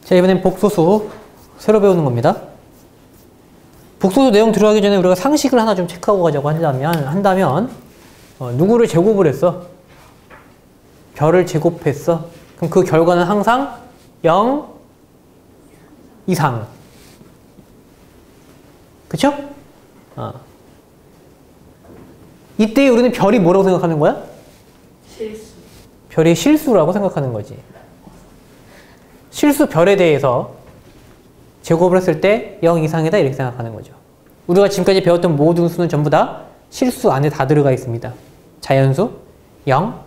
자, 이번엔 복소수 새로 배우는 겁니다. 복소수 내용 들어가기 전에 우리가 상식을 하나 좀 체크하고 가자고 한다면 누구를 제곱을 했어? 별을 제곱했어. 그럼 그 결과는 항상 0 이상. 그쵸? 이때 우리는 별이 뭐라고 생각하는 거야? 실수. 별이 실수라고 생각하는 거지. 실수 별에 대해서 제곱을 했을 때 0 이상이다 이렇게 생각하는 거죠. 우리가 지금까지 배웠던 모든 수는 전부 다 실수 안에 다 들어가 있습니다. 자연수 0,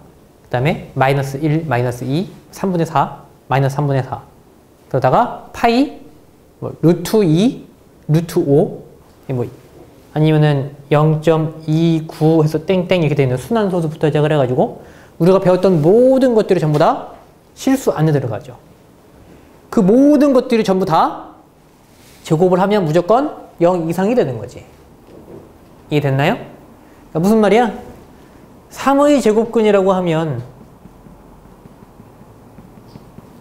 그 다음에 마이너스 1, 마이너스 2, 3분의 4, 마이너스 3분의 4 그러다가 파이, 루트 2, 루트 5 아니면은 0.29 해서 땡땡 이렇게 되는 순환소수부터 시작을 해가지고 우리가 배웠던 모든 것들이 전부 다 실수 안에 들어가죠. 그 모든 것들이 전부 다 제곱을 하면 무조건 0 이상이 되는 거지. 이해됐나요? 그러니까 무슨 말이야? 3의 제곱근이라고 하면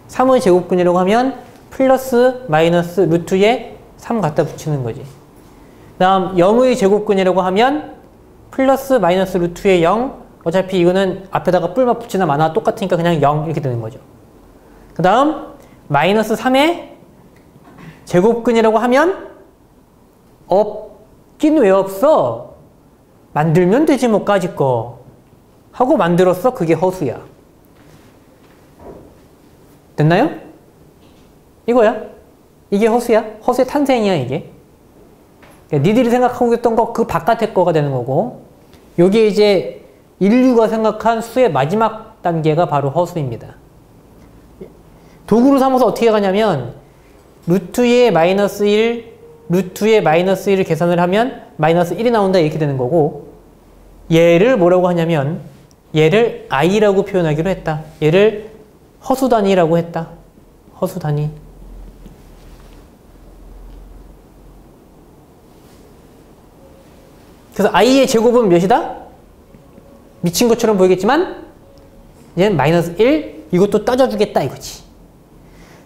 3의 제곱근이라고 하면 플러스 마이너스 루트에 3 갖다 붙이는 거지. 다음 0의 제곱근이라고 하면 플러스 마이너스 루트에 0 어차피 이거는 앞에다가 뿔만 붙이나 마나 똑같으니까 그냥 0 이렇게 되는 거죠. 그 다음 마이너스 3의 제곱근이라고 하면 없긴 왜 없어? 만들면 되지 뭐 까짓 거 하고 만들었어. 그게 허수야. 됐나요? 이거야. 이게 허수야. 허수의 탄생이야 이게. 니들이 생각하고 있던 거 그 바깥의 거가 되는 거고 요게 이제 인류가 생각한 수의 마지막 단계가 바로 허수입니다. 도구로 삼아서 어떻게 가냐면 루트의 마이너스 1, 루트의 마이너스 1을 계산을 하면 마이너스 1이 나온다 이렇게 되는 거고 얘를 뭐라고 하냐면 얘를 i라고 표현하기로 했다. 얘를 허수단위라고 했다. 허수단위. 그래서 i의 제곱은 몇이다? 미친 것처럼 보이겠지만 얘는 마이너스 1 이것도 따져주겠다 이거지.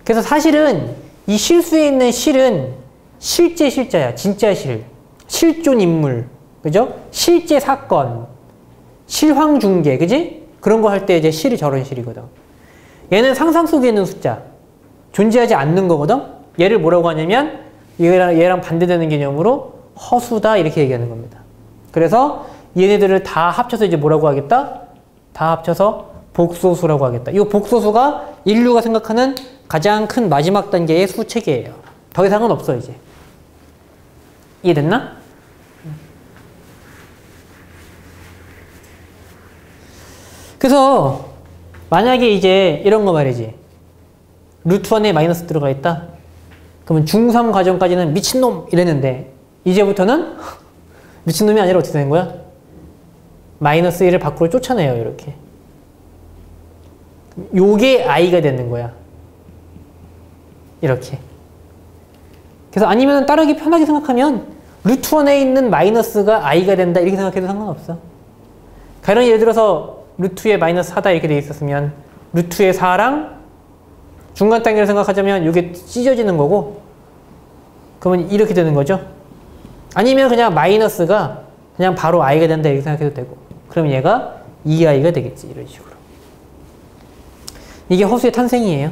그래서 사실은 이 실수에 있는 실은 실제 실자야. 진짜 실. 실존 인물. 그죠? 실제 사건. 실황 중계. 그지? 그런 거 할 때 이제 실이 저런 실이거든. 얘는 상상 속에 있는 숫자. 존재하지 않는 거거든. 얘를 뭐라고 하냐면 얘랑 반대되는 개념으로 허수다 이렇게 얘기하는 겁니다. 그래서 얘네들을 다 합쳐서 이제 뭐라고 하겠다? 다 합쳐서 복소수라고 하겠다. 이 복소수가 인류가 생각하는 가장 큰 마지막 단계의 수체계예요. 더 이상은 없어 이제. 이해됐나? 그래서 만약에 이제 이런 거 말이지. 루트 1에 마이너스 들어가 있다. 그러면 중3 과정까지는 미친놈 이랬는데 이제부터는 미친놈이 아니라 어떻게 되는 거야? 마이너스 1을 밖으로 쫓아내요. 이렇게. 요게 i가 되는 거야. 이렇게. 그래서 아니면 따르기 편하게 생각하면 루트 1에 있는 마이너스가 i가 된다 이렇게 생각해도 상관없어. 가령 예를 들어서 루트에 마이너스 4다 이렇게 돼 있었으면 루트에 4랑 중간 단계를 생각하자면 이게 찢어지는 거고 그러면 이렇게 되는 거죠. 아니면 그냥 마이너스가 그냥 바로 i가 된다 이렇게 생각해도 되고 그럼 얘가 2i가 되겠지. 이런 식으로. 이게 허수의 탄생이에요.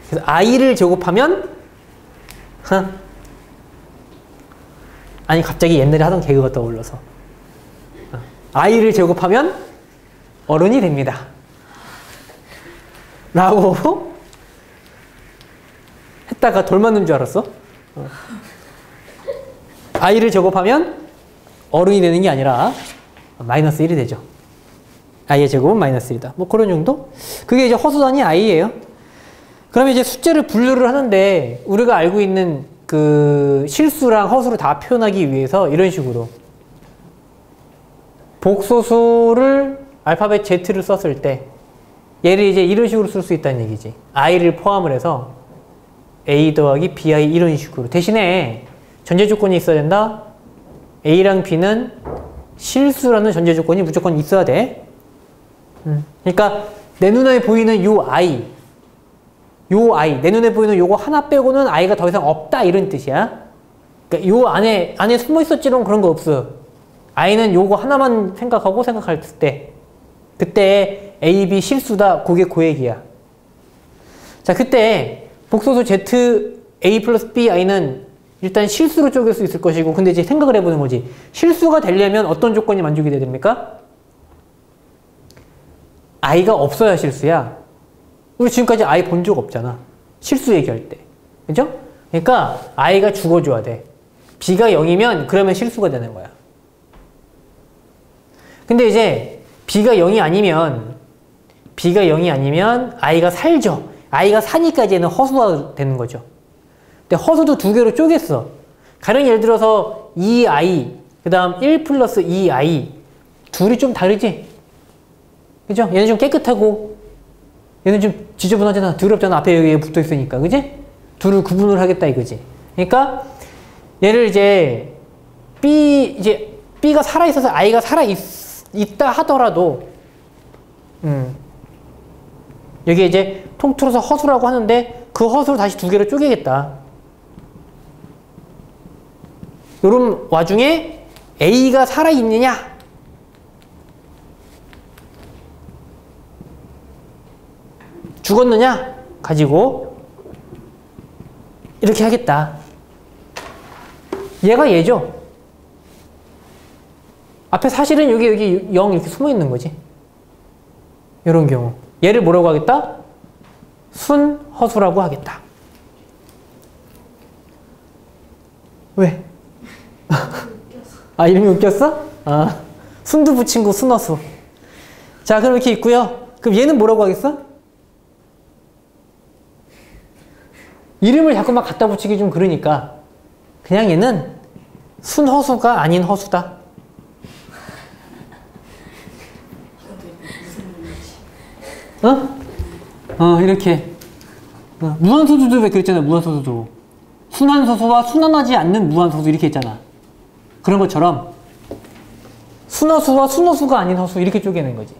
그래서 i를 제곱하면 아니 갑자기 옛날에 하던 개그가 떠올라서 i를 제곱하면 어른이 됩니다. 라고 했다가 돌 맞는 줄 알았어. i를 제곱하면 어른이 되는 게 아니라 마이너스 1이 되죠. i의 제곱은 마이너스 1이다. 뭐 그런 정도? 그게 이제 허수단위 i예요. 그러면 이제 숫자를 분류를 하는데 우리가 알고 있는 그 실수랑 허수를 다 표현하기 위해서 이런 식으로 복소수를 알파벳 Z를 썼을 때 얘를 이제 이런 식으로 쓸 수 있다는 얘기지. i를 포함을 해서 a 더하기 bi 이런 식으로. 대신에 전제 조건이 있어야 된다. a랑 b는 실수라는 전제 조건이 무조건 있어야 돼. 그러니까 내 눈에 보이는 요 i 요 i, 내 눈에 보이는 요거 하나 빼고는 i가 더 이상 없다 이런 뜻이야. 그러니까 요 안에 숨어 있었지롱 그런 거 없어. i는 요거 하나만 생각할 때 그때 a, b 실수다. 그게 고얘기야. 자, 그때 복소수 z a 플러스 b i는 일단 실수로 쪼갤 수 있을 것이고, 근데 이제 생각을 해보는 거지. 실수가 되려면 어떤 조건이 만족이 돼야 됩니까? i가 없어야 실수야. 우리 지금까지 i 본 적 없잖아. 실수 얘기할 때. 그죠? 그러니까 i가 죽어줘야 돼. b가 0이면 그러면 실수가 되는 거야. 근데 이제 b가 0이 아니면 i가 살죠. i가 사니까 이제는 허수가 되는 거죠. 근데 허수도 두 개로 쪼갰어. 가령 예를 들어서 2i, 그 다음 1 플러스 2i. 둘이 좀 다르지? 그죠? 얘는 좀 깨끗하고, 얘는 좀 지저분하잖아. 더럽잖아. 앞에 여기에 붙어 있으니까. 그지? 둘을 구분을 하겠다 이거지. 그러니까, 얘를 이제, B가 살아있어서 i가 살아있다 하더라도, 여기 이제 통틀어서 허수라고 하는데, 그 허수를 다시 두 개로 쪼개겠다. 요런 와중에 A가 살아있느냐? 죽었느냐? 가지고 이렇게 하겠다. 얘가 얘죠. 앞에 사실은 여기 0 이렇게 숨어 있는 거지. 요런 경우. 얘를 뭐라고 하겠다? 순허수라고 하겠다. 왜? 아, 이름이 웃겼어? 아, 순두 붙인 거 순허수. 자, 그럼 이렇게 있고요. 그럼 얘는 뭐라고 하겠어? 이름을 자꾸 막 갖다 붙이기 좀 그러니까 그냥 얘는 순허수가 아닌 허수다. 이렇게. 무한소수도 왜 그랬잖아, 무한소수도. 순환소수와 순환하지 않는 무한소수 이렇게 했잖아. 그런 것처럼 순허수와 순허수가 아닌 허수 이렇게 쪼개는 거지.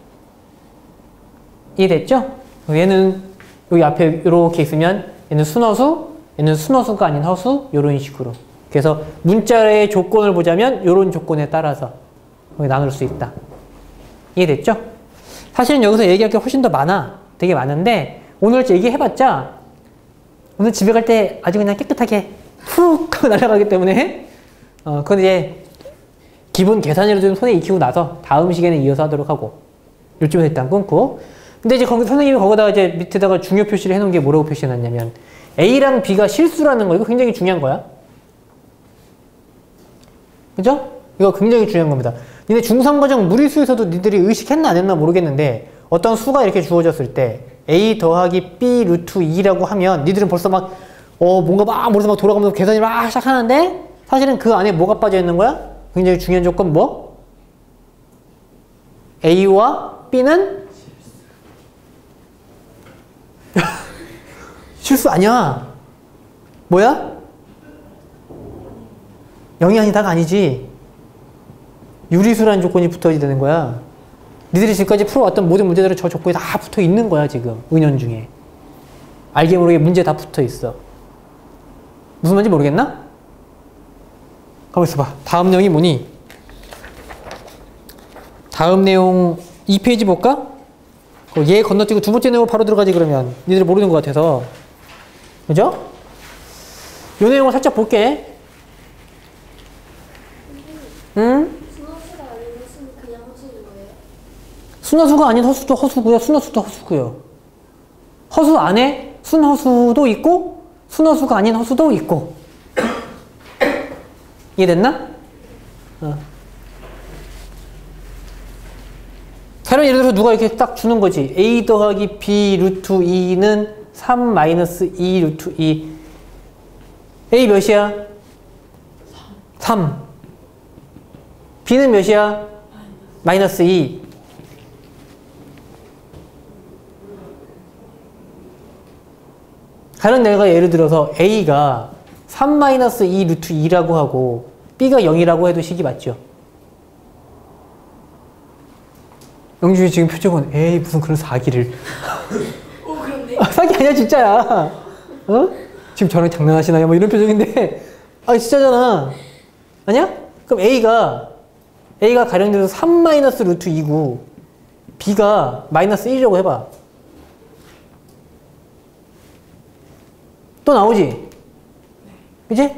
이해됐죠? 얘는 여기 앞에 이렇게 있으면 얘는 순허수, 얘는 순허수가 아닌 허수 이런 식으로. 그래서 문자의 조건을 보자면 이런 조건에 따라서 나눌 수 있다. 이해됐죠? 사실은 여기서 얘기할 게 훨씬 더 많아. 되게 많은데 오늘 얘기해봤자 오늘 집에 갈 때 아주 그냥 깨끗하게 훅 하고 날아가기 때문에 그건 이제 기본 계산이라도 좀 손에 익히고 나서 다음 시간에 이어서 하도록 하고 요쯤에서 일단 끊고. 근데 이제 거기 선생님이 거기다가 이제 밑에다가 중요 표시를 해놓은 게 뭐라고 표시해놨냐면 A랑 B가 실수라는 거. 이거 굉장히 중요한 거야. 그죠? 이거 굉장히 중요한 겁니다. 니네 중3과정 무리수에서도 니들이 의식했나 안 했나 모르겠는데 어떤 수가 이렇게 주어졌을 때 A 더하기 B 루트 2라고 하면 니들은 벌써 막 뭔가 막 머릿속 막 돌아가면서 계산을 막 시작하는데 사실은 그 안에 뭐가 빠져 있는 거야? 굉장히 중요한 조건 뭐? A와 B는 실수 아니야. 뭐야? 0이 아니다가 아니지. 유리수라는 조건이 붙어야 되는 거야. 니들이 지금까지 풀어왔던 모든 문제들은 저 조건이 다 붙어 있는 거야, 지금. 은연중에. 알게 모르게 문제 다 붙어 있어. 무슨 말인지 모르겠나? 가만 있어봐. 다음 내용이 뭐니? 다음 내용 2페이지 볼까? 얘 건너뛰고 두 번째 내용으로 바로 들어가지 그러면. 니들 모르는 것 같아서. 그죠? 요 내용을 살짝 볼게. 응? 순허수가 아닌 허수는 그냥 허수인 거예요? 순허수가 아닌 허수도 허수고요. 순허수도 허수고요. 허수 안에 순허수도 있고 순허수가 아닌 허수도 있고. 이해됐나? 다른 예를 들어서 누가 이렇게 딱 주는 거지. A 더하기 B 루트 2는 3 마이너스 2 루트 2. A 몇이야? 3. B는 몇이야? 마이너스 2. 다른 내가 예를 들어서 A가 3 마이너스 2 루트 2라고 하고 B가 0이라고 해도 식이 맞죠? 영준이 지금 표정은 에이 무슨 그런 사기를. 그런데? 사기 아니야 진짜야. 어? 지금 저랑 장난하시나요? 뭐 이런 표정인데 아 진짜잖아. 아니야? 그럼 A가 가령돼서 3 마이너스 루트 2고 B가 마이너스 1이라고 해봐. 또 나오지? 그치?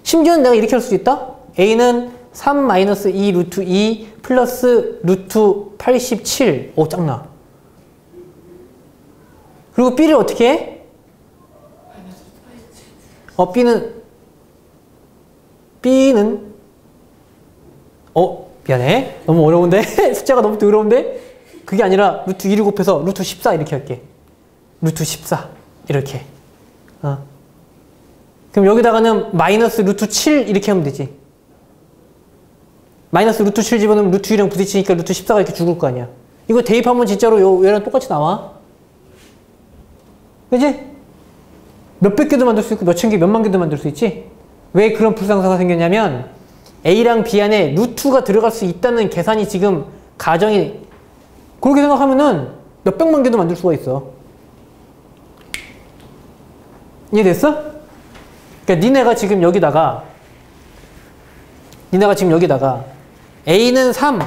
심지어는 내가 이렇게 할 수도 있다. A는 3 마이너스 2 루트 2 플러스 루트 87. 오 짱나. 그리고 B를 어떻게 해? B는 미안해. 너무 어려운데? 숫자가 너무 더러운데? 그게 아니라 루트 2를 곱해서 루트 14 이렇게 할게. 루트 14 이렇게. 그럼 여기다가는 마이너스 루트 7 이렇게 하면 되지. 마이너스 루트 7 집어넣으면 루트 2랑 부딪히니까 루트 14가 이렇게 죽을 거 아니야. 이거 대입하면 진짜로 얘랑 똑같이 나와. 그치? 몇백 개도 만들 수 있고 몇천 개, 몇만 개도 만들 수 있지? 왜 그런 불상사가 생겼냐면 A랑 B 안에 루트가 들어갈 수 있다는 계산이 지금 가정이 그렇게 생각하면은 몇백만 개도 만들 수가 있어. 이해됐어? 그러니까 니네가 지금 여기다가 A는 3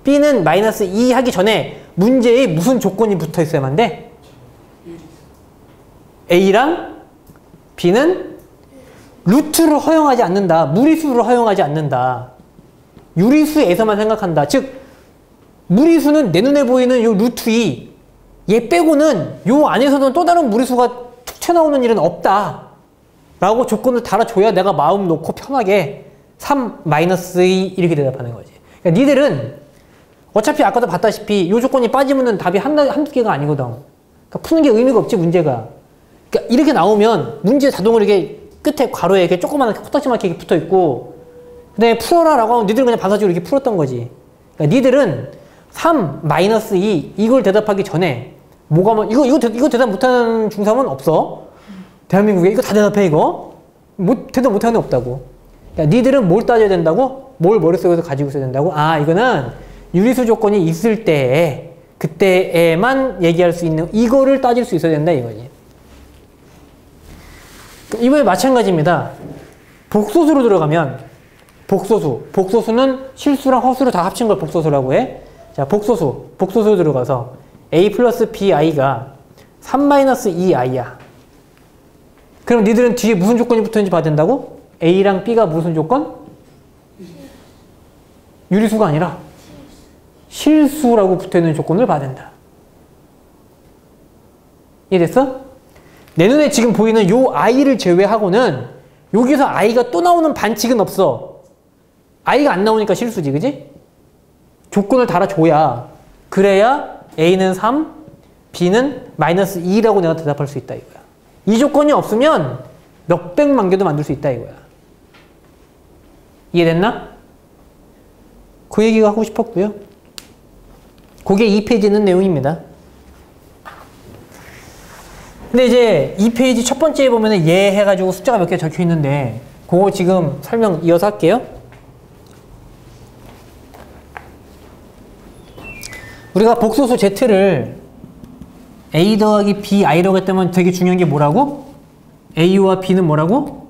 B는 마이너스 2 하기 전에 문제에 무슨 조건이 붙어 있어야만 돼? A랑 B는 루트를 허용하지 않는다. 무리수를 허용하지 않는다. 유리수에서만 생각한다. 즉 무리수는 내 눈에 보이는 요 루트 2 얘 빼고는 요 안에서는 또 다른 무리수가 툭 튀어나오는 일은 없다. 라고 조건을 달아줘야 내가 마음 놓고 편하게 3 마이너스 2 이렇게 대답하는 거지. 그러니까 니들은 어차피 아까도 봤다시피 요 조건이 빠지면은 답이 한두 개가 아니거든. 그러니까 푸는 게 의미가 없지 문제가. 그러니까 이렇게 나오면 문제 자동으로 이렇게 끝에 괄호에 이렇게 조그마한 코딱지만하게 이렇게 붙어 있고 그다음에 풀어라 라고 하면 니들은 그냥 반사적으로 이렇게 풀었던 거지. 그러니까 니들은 3 마이너스 2 이걸 대답하기 전에 뭐가 뭐 이거 대답 못하는 중3은 없어. 대한민국에 이거 다 대답해 이거. 대답 못하는 애 없다고. 그러니까 니들은 뭘 따져야 된다고? 뭘 머릿속에서 가지고 있어야 된다고? 아 이거는 유리수 조건이 있을 때에 그때에만 얘기할 수 있는 이거를 따질 수 있어야 된다 이거지. 이번에 마찬가지입니다. 복소수로 들어가면 복소수는 실수랑 허수를 다 합친 걸 복소수라고 해. 자, 복소수로 들어가서 A 플러스 BI가 3 마이너스 2i야. 그럼 니들은 뒤에 무슨 조건이 붙어있는지 봐야 된다고? A랑 B가 무슨 조건? 유리수가 아니라 실수라고 붙어있는 조건을 봐야 된다. 이해됐어? 내 눈에 지금 보이는 요 i를 제외하고는 여기서 i가 또 나오는 반칙은 없어. i가 안 나오니까 실수지, 그지? 조건을 달아줘야 그래야 a는 3, b는 마이너스 2라고 내가 대답할 수 있다 이거야. 이 조건이 없으면 몇백만 개도 만들 수 있다 이거야. 이해됐나? 그 얘기가 하고 싶었고요. 그게 2페이지에 있는 내용입니다. 근데 이제 2페이지 첫 번째에 보면은 예 해가지고 숫자가 몇 개 적혀 있는데 그거 지금 설명 이어서 할게요. 우리가 복소수 Z를 A 더하기 BI라고 했다면 되게 중요한 게 뭐라고? A와 B는 뭐라고?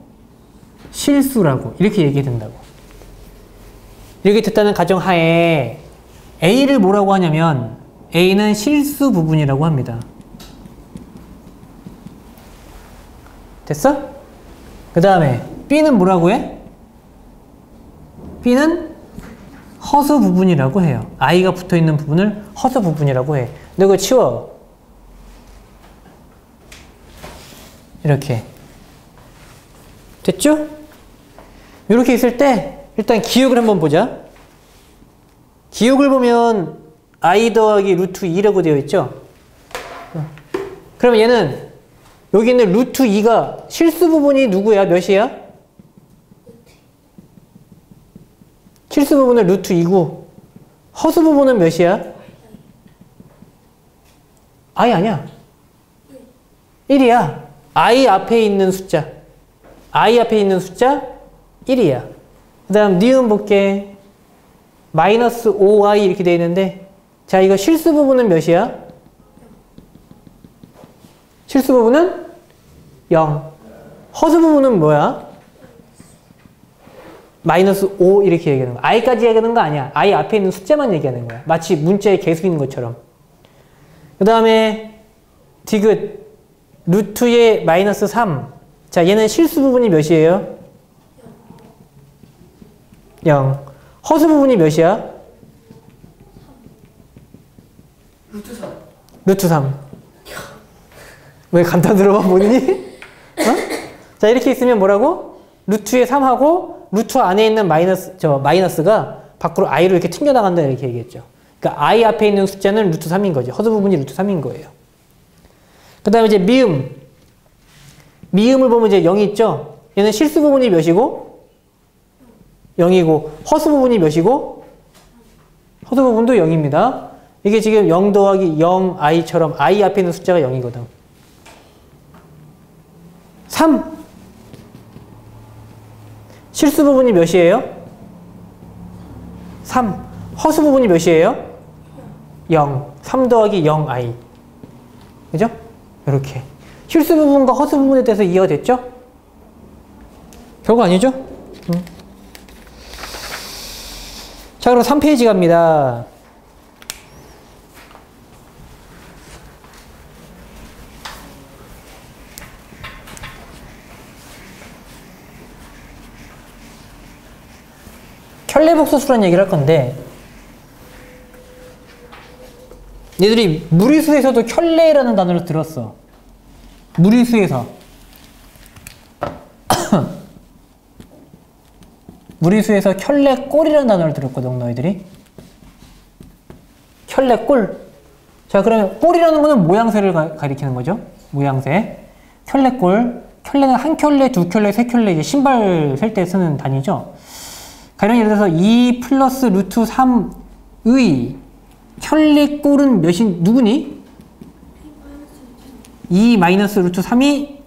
실수라고 이렇게 얘기해야 된다고. 이렇게 됐다는 가정하에 A를 뭐라고 하냐면 A는 실수 부분이라고 합니다. 됐어? 그 다음에 B는 뭐라고 해? B는 허수 부분이라고 해요. I가 붙어있는 부분을 허수 부분이라고 해. 근데 그거 치워. 이렇게. 됐죠? 이렇게 있을 때 일단 기억을 한번 보자. 기억을 보면 I 더하기 루트 2라고 되어 있죠? 그러면 얘는 여기 있는 루트 2가 실수 부분이 누구야? 몇이야? 실수 부분은 루트 2고 허수 부분은 몇이야? I 아니야. 1이야. I 앞에 있는 숫자. I 앞에 있는 숫자 1이야. 그 다음 니은 볼게. 마이너스 5i 이렇게 되어 있는데 자 이거 실수 부분은 몇이야? 실수 부분은 0. 허수 부분은 뭐야? 마이너스 5 이렇게 얘기하는 거야. i까지 얘기하는 거 아니야. i 앞에 있는 숫자만 얘기하는 거야. 마치 문자에 개수인 것처럼. 그 다음에 디귿 루트의 마이너스 3. 자, 얘는 실수 부분이 몇이에요? 0. 허수 부분이 몇이야? 루트 3. 루트 3. 왜 감탄 들어봐 본인이? 어? 자, 이렇게 있으면 뭐라고? 루트에 3하고 루트 안에 있는 마이너스가 밖으로 i로 이렇게 튕겨나간다 이렇게 얘기했죠. 그러니까 i 앞에 있는 숫자는 루트 3인 거죠. 허수 부분이 루트 3인 거예요. 그 다음에 이제 미음. 미음을 보면 이제 0이 있죠? 얘는 실수 부분이 몇이고? 0이고, 허수 부분이 몇이고? 허수 부분도 0입니다. 이게 지금 0 더하기 0 i처럼 i 앞에 있는 숫자가 0이거든. 3. 실수 부분이 몇이에요? 3. 허수 부분이 몇이에요? 0. 3 더하기 0 i. 그죠? 이렇게. 실수 부분과 허수 부분에 대해서 이해가 됐죠? 별거 아니죠? 자, 그럼 3페이지 갑니다. 켤레복소수라는 얘기를 할 건데 얘들이 무리수에서도 켤레라는 단어를 들었어. 무리수에서 무리수에서 켤레꼴이라는 단어를 들었거든 너희들이. 켤레꼴. 자, 그러면 꼴이라는 거는 모양새를 가리키는 거죠. 모양새. 켤레꼴. 켤레는 한 켤레, 두 켤레, 세 켤레 이제 신발 셀 때 쓰는 단위죠. 가령 예를 들어서 2 플러스 루트 3의 켤레꼴은 몇인 누구니? 2 마이너스 루트 3이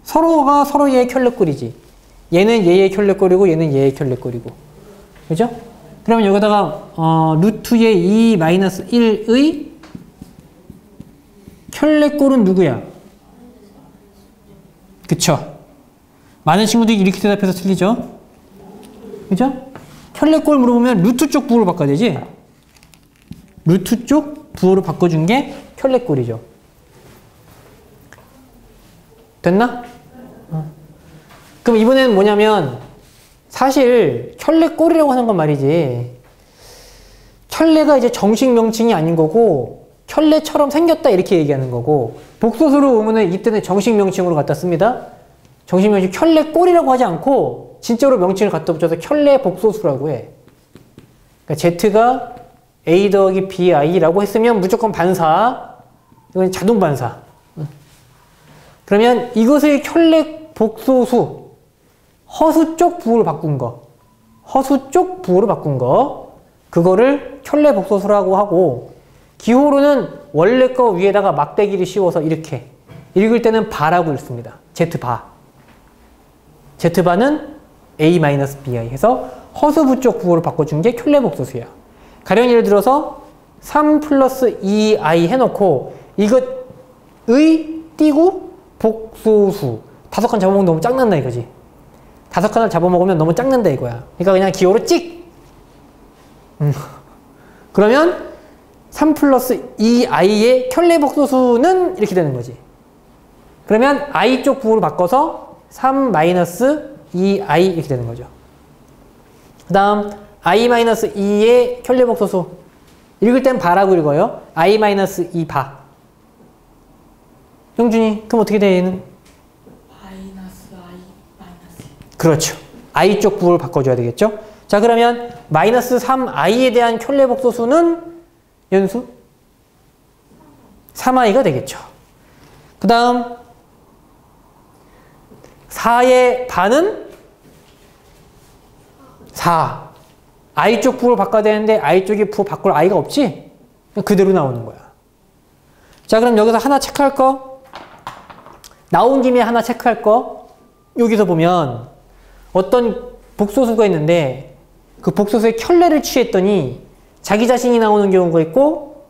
서로가 서로의 켤레꼴이지. 얘는 얘의 켤레꼴이고 얘는 얘의 켤레꼴이고. 그죠? 그러면 여기다가 루트의 2 마이너스 1의 켤레꼴은 누구야? 그쵸? 많은 친구들이 이렇게 대답해서 틀리죠? 그죠? 켤레꼴 물어보면 루트 쪽 부호로 바꿔야 되지? 루트 쪽 부호로 바꿔준 게 켤레꼴이죠. 됐나? 그럼 이번에는 뭐냐면 사실 켤레꼴이라고 하는 건 말이지 켤레가 이제 정식 명칭이 아닌 거고 켤레처럼 생겼다 이렇게 얘기하는 거고 복소수로 오면은 이때는 정식 명칭으로 갖다 씁니다. 정식 명칭 켤레꼴이라고 하지 않고 진짜로 명칭을 갖다 붙여서 켤레 복소수라고 해. 그러니까 Z가 A 더하기 BI라고 했으면 무조건 반사. 이건 자동 반사. 그러면 이것의 켤레 복소수 허수 쪽 부호를 바꾼 거. 허수 쪽 부호로 바꾼 거. 그거를 켤레 복소수라고 하고 기호로는 원래 거 위에다가 막대기를 씌워서 이렇게 읽을 때는 바라고 읽습니다. Z바. Z바는 A-BI 해서 허수부 쪽 부호를 바꿔준 게 켤레 복소수야. 가령 예를 들어서 3 플러스 2i 해놓고 이것의 띄고 복소수 5칸 잡아먹으면 너무 짝난다 이거지. 5칸을 잡아먹으면 너무 짝난다 이거야. 그러니까 그냥 기호로 찍! 그러면 3 플러스 2i의 켤레 복소수는 이렇게 되는 거지. 그러면 i 쪽 부호로 바꿔서 3 마이너스 2i 이렇게 되는 거죠. 그 다음 i-2의 켤레 복소수 읽을 땐 바라고 읽어요. i-2 바. 영준이 그럼 어떻게 돼 얘는? 마이너스 i 마이너스. 그렇죠. i 쪽 부호를 바꿔줘야 되겠죠. 자 그러면 마이너스 3i에 대한 켤레 복소수는 연수 3i가 되겠죠. 그 다음 4의 반은 4. i 쪽 부호를 바꿔야 되는데 i 쪽의 부호 바꿀 i가 없지? 그대로 나오는 거야. 자 그럼 여기서 하나 체크할 거 나온 김에 하나 체크할 거 여기서 보면 어떤 복소수가 있는데 그 복소수의 켤레를 취했더니 자기 자신이 나오는 경우가 있고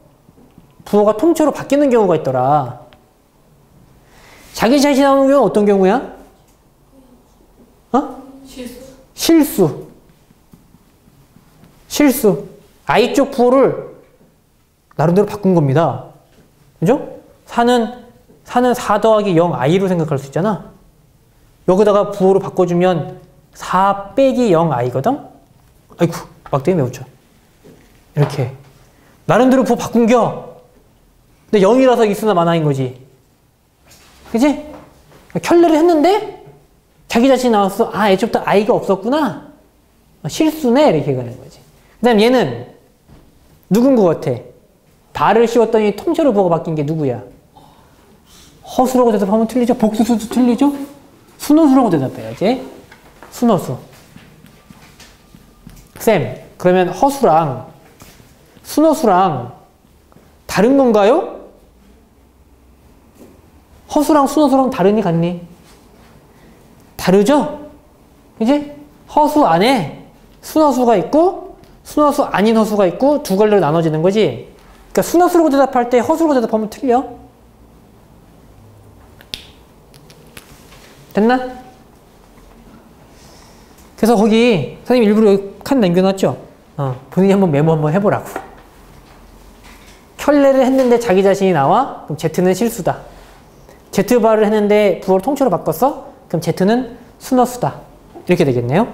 부호가 통째로 바뀌는 경우가 있더라. 자기 자신이 나오는 경우는 어떤 경우야? 어? 실수. 실수. I 쪽 부호를 나름대로 바꾼 겁니다. 그죠? 4는 4 더하기 0 i로 생각할 수 있잖아. 여기다가 부호로 바꿔주면 4 빼기 0 i거든? 아이쿠, 막대기 매우죠. 이렇게. 나름대로 부호 바꾼겨. 근데 0이라서 있으나 마나인 거지. 그치? 켤레를 했는데 자기 자신이 나왔어. 아, 애초부터 i가 없었구나. 실수네. 이렇게 가는 거지. 그 다음 얘는 누군 것 같아? 발을 씌웠더니 통째로 부호가 바뀐 게 누구야? 허수라고 대답하면 틀리죠? 복수수도 틀리죠? 순호수라고 대답해야지. 순호수. 쌤, 그러면 허수랑 순호수랑 다른 건가요? 허수랑 순호수랑 다르니 같니? 다르죠? 그지? 허수 안에 순허수가 있고 순허수 아닌 허수가 있고 두 갈래로 나눠지는 거지. 그러니까 순허수라고 대답할 때 허수라고 대답하면 틀려. 됐나? 그래서 거기 선생님 일부러 여기 칸 남겨놨죠? 본인이 한번 메모 한번 해보라고. 켤레를 했는데 자기 자신이 나와? 그럼 Z는 실수다. Z바를 했는데 부호를 통째로 바꿨어? 그럼 Z는 순허수다. 이렇게 되겠네요.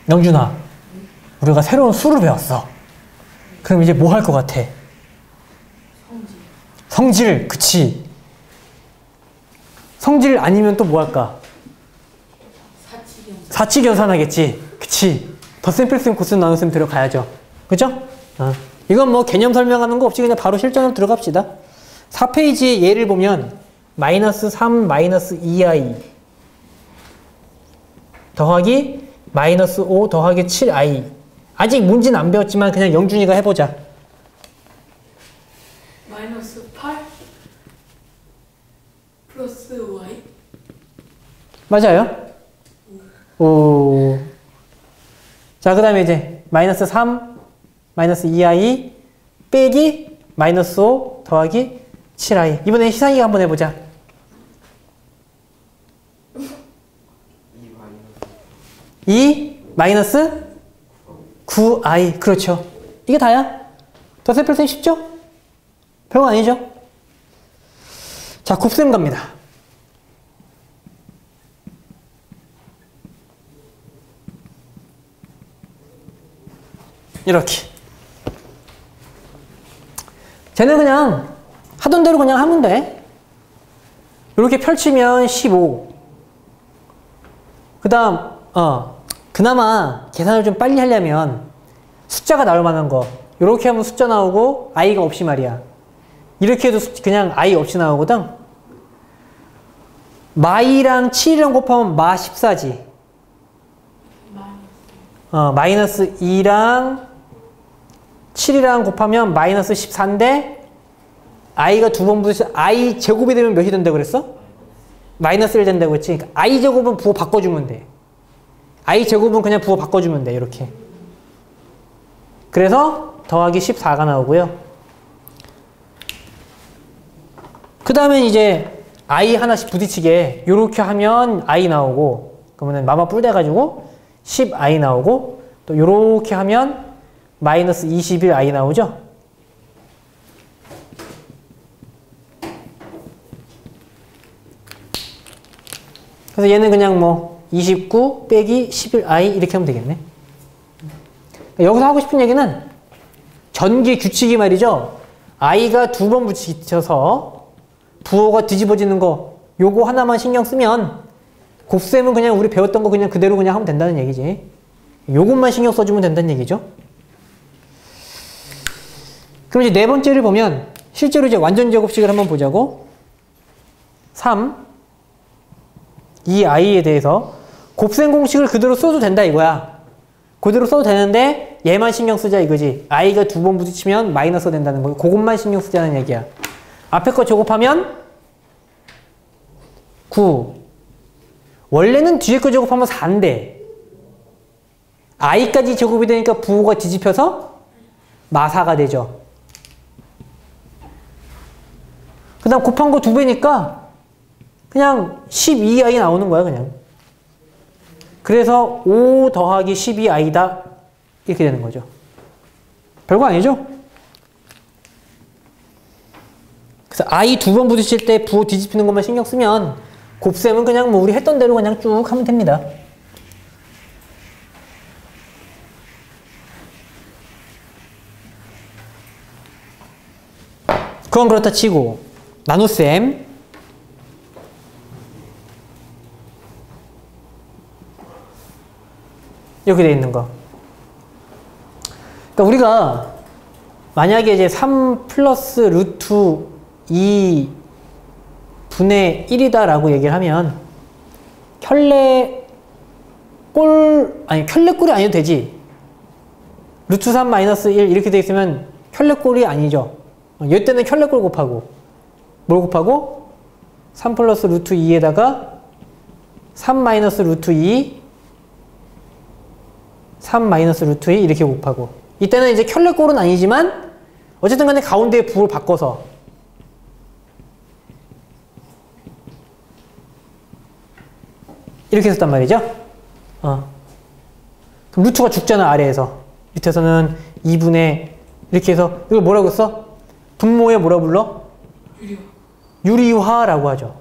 영준아, 우리가 새로운 수를 배웠어. 그럼 이제 뭐 할 것 같아? 성질, 그치. 성질 아니면 또 뭐 할까? 사치견산하겠지. 그치. 덧셈, 필셈, 고스, 나눗셈 들어가야죠. 그죠? 이건 뭐 개념 설명하는 거 없이 그냥 바로 실전으로 들어갑시다. 4페이지 예를 보면 마이너스 3, 마이너스 2i 더하기 마이너스 5 더하기 7i. 아직 문제는 안 배웠지만 그냥 영준이가 해보자. 마이너스 8 플러스 y. 맞아요? 오. 자, 그 다음에 이제 마이너스 3 마이너스 2i 빼기 마이너스 5 더하기 7i. 이번에 희상이가 한번 해보자. 2 마이너스 9i. 그렇죠. 이게 다야. 덧셈 필셈 쉽죠? 별거 아니죠? 자, 곱셈 갑니다. 이렇게. 쟤는 그냥 하던 대로 그냥 하면 돼. 이렇게 펼치면 15. 그 다음 그나마 계산을 좀 빨리 하려면 숫자가 나올 만한 거 이렇게 하면 숫자 나오고 i가 없이 말이야. 이렇게 해도 그냥 i 없이 나오거든. 마이랑 7이랑 곱하면 마 14지. 마이너스 2랑 7이랑 곱하면 마이너스 14인데 i가 두 번 붙으면 i 제곱이 되면 몇이 된다고 그랬어? 마이너스 1 된다고 했지. 그러니까 i 제곱은 부호 바꿔주면 돼. i 제곱은 그냥 부호 바꿔주면 돼. 이렇게. 그래서 더하기 14가 나오고요. 그 다음에 이제 i 하나씩 부딪히게 이렇게 하면 i 나오고, 그러면 마마 뿔 돼가지고 10i 나오고, 또 이렇게 하면 마이너스 21i 나오죠. 그래서 얘는 그냥 뭐 29 빼기 11i 이렇게 하면 되겠네. 여기서 하고 싶은 얘기는 전기 규칙이 말이죠. i가 두 번 붙여서 부호가 뒤집어지는 거 요거 하나만 신경 쓰면 곱셈은 그냥 우리 배웠던 거 그냥 그대로 그냥 하면 된다는 얘기지. 요것만 신경 써주면 된다는 얘기죠. 그럼 이제 네 번째를 보면 실제로 이제 완전 제곱식을 한번 보자고. 3 이 i에 대해서 곱셈 공식을 그대로 써도 된다 이거야. 그대로 써도 되는데 얘만 신경 쓰자 이거지. i가 2번 부딪히면 마이너스가 된다는 거. 그것만 신경 쓰자는 얘기야. 앞에 거 제곱하면 9. 원래는 뒤에 거 제곱하면 4인데 i까지 제곱이 되니까 부호가 뒤집혀서 마사가 되죠. 그 다음 곱한 거 2배니까 그냥 12i 나오는 거야 그냥. 그래서 5 더하기 12i다 이렇게 되는 거죠. 별거 아니죠? 그래서 i 2번 부딪힐 때 부호 뒤집히는 것만 신경 쓰면 곱셈은 그냥 뭐 우리 했던 대로 그냥 쭉 하면 됩니다. 그건 그렇다 치고 나눗셈 이렇게 돼 있는 거. 그러니까 우리가 만약에 이제 3 플러스 루트 2 분의 1이다 라고 얘기를 하면 켤레꼴 아니 켤레꼴이 아니어도 되지. 루트 3 마이너스 1 이렇게 돼 있으면 켤레꼴이 아니죠. 이때는 켤레꼴 곱하고 뭘 곱하고 3 플러스 루트 2에다가 3 마이너스 루트 2 3 마이너스 루트 2 이렇게 곱하고 이때는 이제 켤레꼴은 아니지만 어쨌든 간에 가운데에 부호를 바꿔서 이렇게 했었단 말이죠. 그럼 루트가 죽잖아 아래에서. 밑에서는 2분의 이렇게 해서 이걸 뭐라고 써? 분모에 뭐라 불러? 유리화라고 하죠.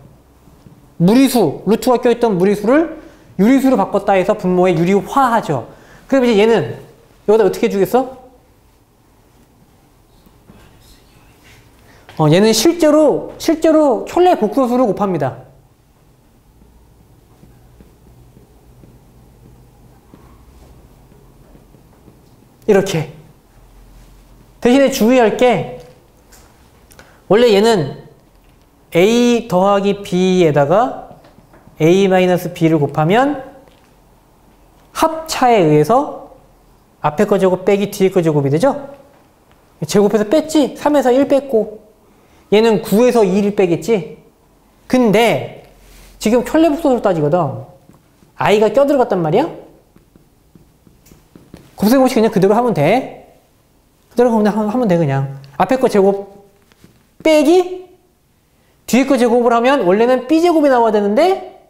무리수, 루트가 껴있던 무리수를 유리수로 바꿨다 해서 분모에 유리화하죠. 그럼 이제 얘는 여기다 어떻게 해주겠어? 얘는 실제로 켤레 복소수를 곱합니다. 이렇게. 대신에 주의할 게 원래 얘는 a 더하기 b에다가 a-b를 곱하면 합차에 의해서 앞에 거 제곱 빼기 뒤에 거 제곱이 되죠? 제곱해서 뺐지? 3에서 1 뺐고 얘는 9에서 2를 빼겠지? 근데 지금 켤레 복소수로 따지거든. i가 껴들어갔단 말이야? 곱셈 공식 그냥 그대로 하면 돼. 그대로 그냥 하면 돼 그냥. 앞에 거 제곱 빼기 뒤에 거 제곱을 하면 원래는 b제곱이 나와야 되는데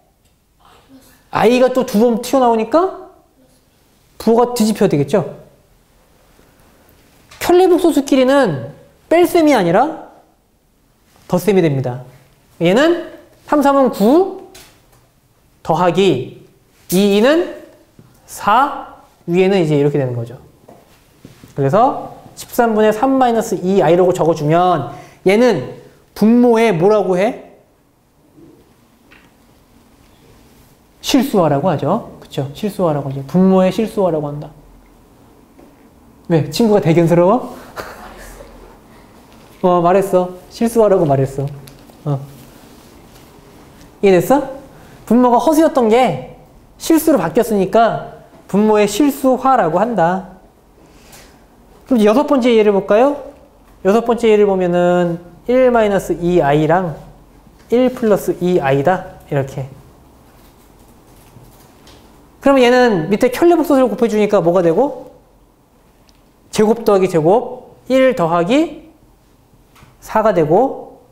i가 또 2번 튀어나오니까 부호가 뒤집혀야 되겠죠. 켤레 복소수끼리는 뺄셈이 아니라 덧셈이 됩니다. 얘는 3, 3은 9 더하기 2, 2는 4 위에는 이제 이렇게 되는 거죠. 그래서 13분의 3-2i라고 적어주면 얘는 분모에 뭐라고 해? 실수화라고 하죠. 그쵸? 실수화라고 하죠. 분모에 실수화라고 한다. 왜? 친구가 대견스러워? 말했어. 실수화라고 말했어. 이해됐어? 분모가 허수였던 게 실수로 바뀌었으니까 분모의 실수화라고 한다. 그럼 이제 6번째 예를 볼까요? 6번째 예를 보면은 1-2i랑 1 플러스 2i다. 이렇게. 그러면 얘는 밑에 켤레 복소수를 곱해주니까 뭐가 되고? 제곱 더하기 제곱 1 더하기 4가 되고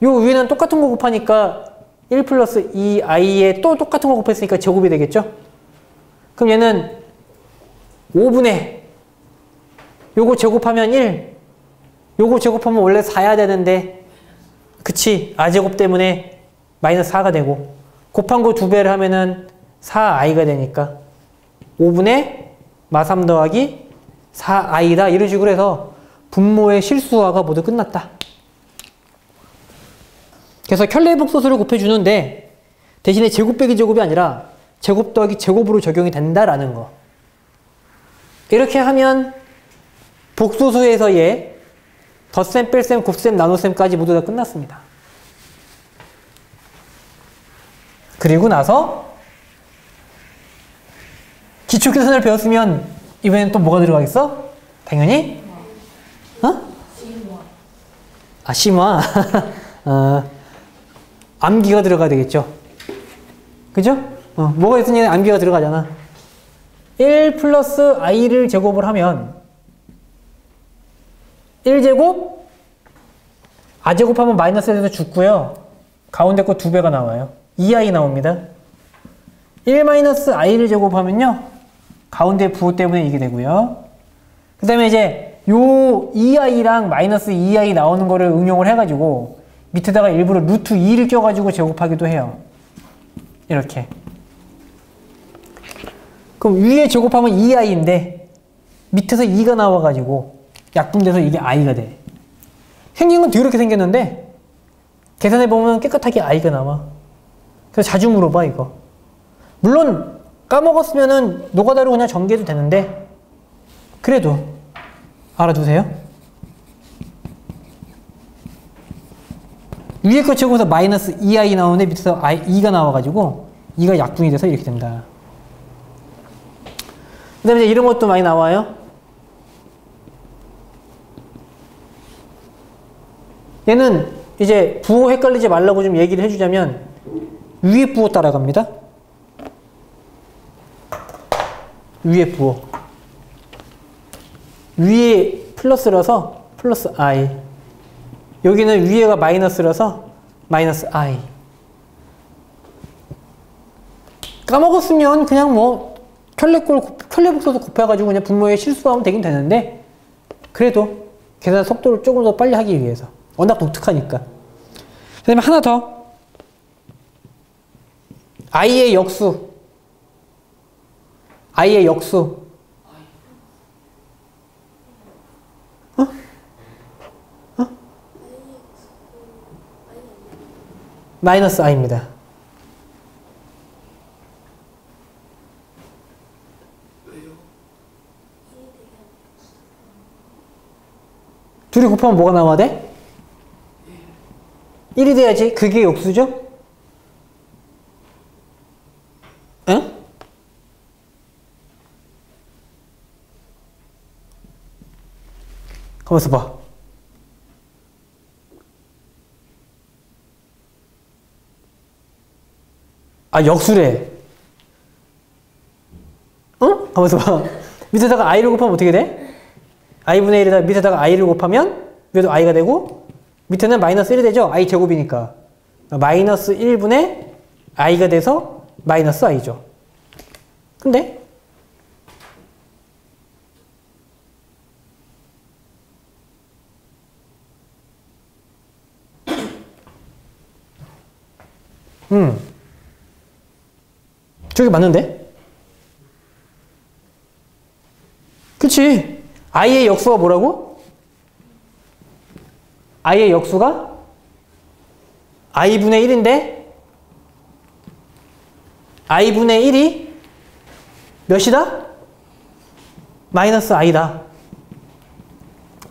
요 위에는 똑같은 거 곱하니까 1 플러스 2i에 또 똑같은 거 곱했으니까 제곱이 되겠죠? 그럼 얘는 5분의 요거 제곱하면 1 요거 제곱하면 원래 4야 되는데 그치 a제곱 때문에 마이너스 4가 되고 곱한 거 2배를 하면은 4i가 되니까 5분의 마3 더하기 4i다 이런 식으로 해서 분모의 실수화가 모두 끝났다. 그래서 켤레 복소수를 곱해주는데 대신에 제곱 빼기 제곱이 아니라 제곱 더하기 제곱으로 적용이 된다라는 거. 이렇게 하면 복소수에서의 덧셈, 뺄셈, 곱셈, 나눗셈까지 모두 다 끝났습니다. 그리고 나서 기초계산을 배웠으면 이번엔 또 뭐가 들어가겠어? 당연히 심화. 암기가 들어가야 되겠죠. 그죠? 뭐가 있으니 암기가 들어가잖아. 1 플러스 i를 제곱을 하면 1제곱 a제곱하면 마이너스 1에서 죽고요. 가운데 거 2배가 나와요. 2i 나옵니다. 1 마이너스 i를 제곱하면요. 가운데 부호 때문에 이게 되고요. 그 다음에 이제 요 2i랑 마이너스 2i 나오는 거를 응용을 해가지고 밑에다가 일부러 루트 2를 껴가지고 제곱하기도 해요. 이렇게. 그럼 위에 제곱하면 2i인데 밑에서 2가 나와가지고 약분돼서 이게 i가 돼. 생긴 건 더럽게 생겼는데 계산해보면 깨끗하게 i가 나와. 그래서 자주 물어봐 이거. 물론 까먹었으면은 노가다로 그냥 전개해도 되는데 그래도 알아두세요. 위에 거 채우고서 마이너스 2i 나오는데 밑에서 2가 나와가지고 2가 약분이 돼서 이렇게 된다. 그 다음에 이제 이런 것도 많이 나와요. 얘는 이제 부호 헷갈리지 말라고 좀 얘기를 해주자면 위에 부호 따라갑니다. 위에 부호. 위에 플러스라서 플러스 i. 여기는 위에가 마이너스라서 마이너스 i. 까먹었으면 그냥 뭐 켤레복소도 곱해가지고 그냥 분모에 실수하면 되긴 되는데 그래도 계산 속도를 조금 더 빨리 하기 위해서 워낙 독특하니까. 그 다음에 하나 더. i의 역수. i의 역수. 마이너스 i입니다. 둘이 곱하면 뭐가 나와야 돼? 1이 돼야지. 그게 역수죠? 응? 가만있어 봐. 역수래. 응? 가만있어 봐. 밑에다가 i를 곱하면 어떻게 돼? i분의 1에다 밑에다가 i를 곱하면 위에도 i가 되고 밑에는 마이너스 1이 되죠? i 제곱이니까. 마이너스 1분의 i가 돼서 마이너스 i죠. 근데 저게 맞는데? 그치? i의 역수가 뭐라고? i의 역수가 i분의 1인데 i분의 1이 몇이다? 마이너스 i다.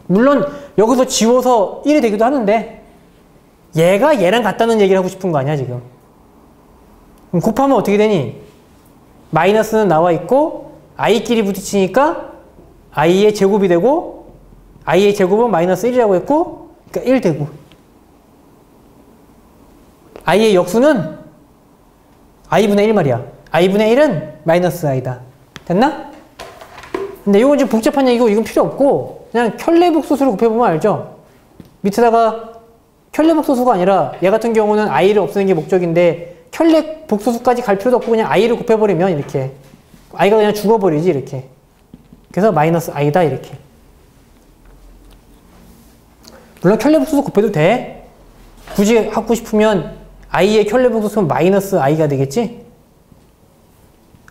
물론 여기서 지워서 1이 되기도 하는데 얘가 얘랑 같다는 얘기를 하고 싶은 거 아니야 지금. 그럼 곱하면 어떻게 되니? 마이너스는 나와 있고 i끼리 부딪히니까 i의 제곱이 되고 i의 제곱은 마이너스 1이라고 했고 그러니까 1 되고 i의 역수는 i분의 1 말이야. i분의 1은 마이너스 i다. 됐나? 근데 이건 좀 복잡한 얘기고 이건 필요 없고 그냥 켤레복소수를 곱해보면 알죠? 밑에다가 켤레복소수가 아니라 얘 같은 경우는 i를 없애는 게 목적인데 켤레복소수까지 갈 필요도 없고 그냥 i를 곱해버리면 이렇게 i가 그냥 죽어버리지 이렇게. 그래서 마이너스 i다 이렇게. 물론 켤레복소수 곱해도 돼. 굳이 하고 싶으면 i의 켤레복소수는 마이너스 i가 되겠지?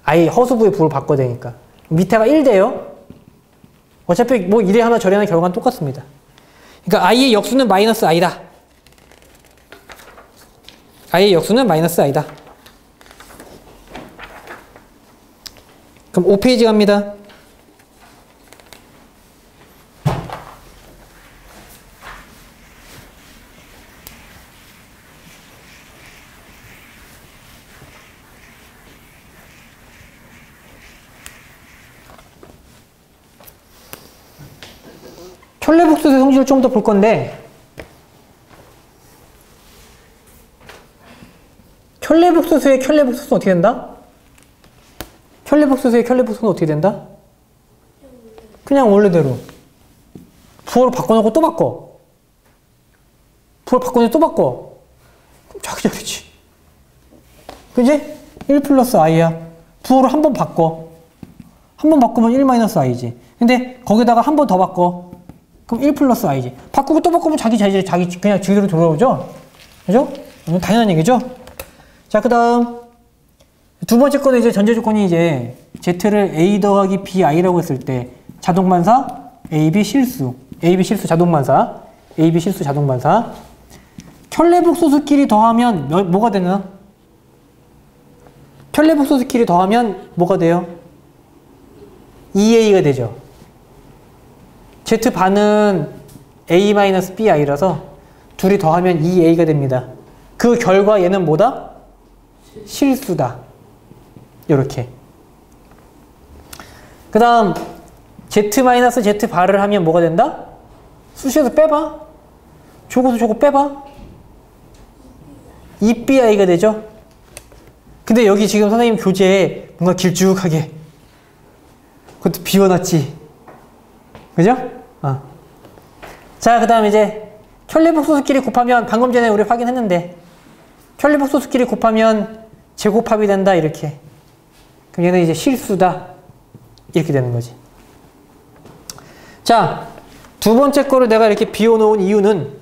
i 허수부의 부를 바꿔야 되니까. 밑에가 1 돼요. 어차피 뭐 이래 하나 저래 하나 결과는 똑같습니다. 그러니까 i의 역수는 마이너스 i다. i의 역수는 마이너스 i다. 그럼 5페이지 갑니다. 켤레복소수의 성질을 좀 더 볼 건데, 켤레복소수의 켤레복소수는 어떻게 된다? 켤레복소수의 켤레복소수는 어떻게 된다? 그냥 원래대로. 부호를 바꿔놓고 또 바꿔. 부호를 바꿔놓고 또 바꿔. 그럼 자기자기지. 그지? 1 플러스 i야. 부호를 한 번 바꿔. 한 번 바꾸면 1 마이너스 i지. 근데 거기다가 한 번 더 바꿔. 그럼 1 플러스 i지. 바꾸고 또 바꾸면 자기 그냥 제대로 돌아오죠? 그죠? 당연한 얘기죠? 자, 그 다음. 두 번째 거는 이제 전제 조건이 이제 z를 a 더하기 bi라고 했을 때 자동반사 ab 실수. ab 실수 자동반사. ab 실수 자동반사. 켤레복소수끼리 더하면 뭐가 되나? 켤레복소수끼리 더하면 뭐가 돼요? 2a가 되죠. z반은 a-bi라서 둘이 더하면 2a가 됩니다. 그 결과 얘는 뭐다? 실수다. 요렇게. 그 다음 z-z바를 하면 뭐가 된다? 수식에서 빼봐. 저거도 저거 빼봐. 2bi가 되죠. 근데 여기 지금 선생님 교재에 뭔가 길쭉하게 그것도 비워놨지. 그죠? 자, 그 다음 이제 켤레복소수끼리 곱하면 방금 전에 우리 확인했는데 켤레복소수끼리 곱하면 제곱합이 된다. 이렇게. 그럼 얘는 이제 실수다. 이렇게 되는 거지. 자, 두 번째 거를 내가 이렇게 비워놓은 이유는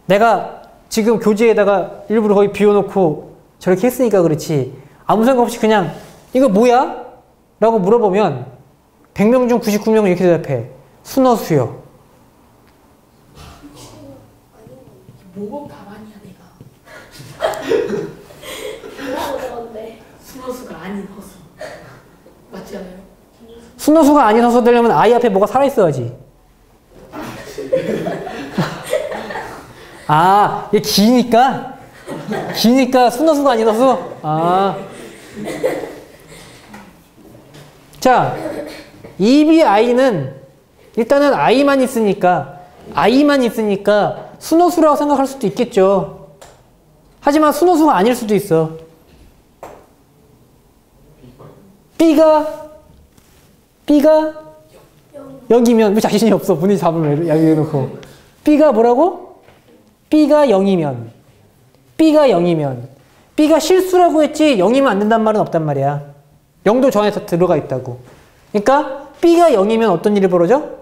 내가 지금 교재에다가 일부러 거의 비워놓고 저렇게 했으니까 그렇지. 아무 생각 없이 그냥 이거 뭐야? 라고 물어보면 100명 중 99명은 이렇게 대답해. 순어수요. 뭐고 가만이야 내가. 뭐라고 순어수가 아닌 허수. 맞지 않아요? 순어수가 아닌 허수 되려면 아이 앞에 뭐가 살아있어야지. 아, 얘 기니까 순어수가 아닌 허수? 아. 자, EBI는 일단은 i만 있으니까 순어수라고 생각할 수도 있겠죠. 하지만 순어수가 아닐 수도 있어. B가 0이면 왜 자신이 없어. 분위기 잡으면 여기 놓고. B가 뭐라고? B가 0이면 B가 실수라고 했지 0이면 안 된단 말은 없단 말이야. 0도 저 안에서 들어가 있다고. 그러니까 B가 0이면 어떤 일이 벌어져?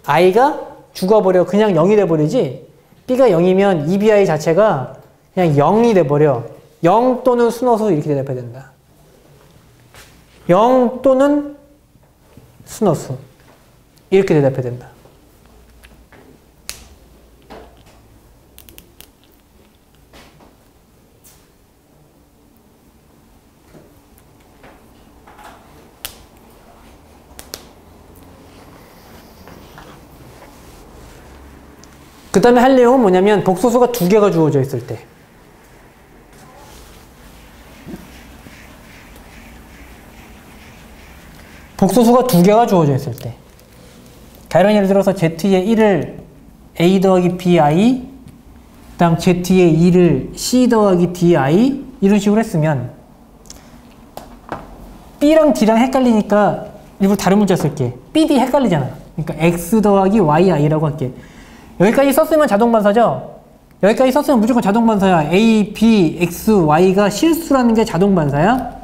I가 죽어버려. 그냥 0이 돼버리지. B가 0이면 EBI 자체가 그냥 0이 돼버려. 0 또는 순어수 이렇게 대답해야 된다. 0 또는 순어수 이렇게 대답해야 된다. 그 다음에 할 내용은 뭐냐면 복소수가 2개가 주어져 있을 때 복소수가 2개가 주어져 있을 때 이런 예를 들어서 z의 1을 a 더하기 bi 그 다음 z의 2를 c 더하기 di 이런 식으로 했으면 b랑 d랑 헷갈리니까 일부러 다른 문자 쓸게. b, d 헷갈리잖아. 그러니까 x 더하기 yi라고 할게. 여기까지 썼으면 자동반사죠? 여기까지 썼으면 무조건 자동반사야. A, B, X, Y가 실수라는 게 자동반사야.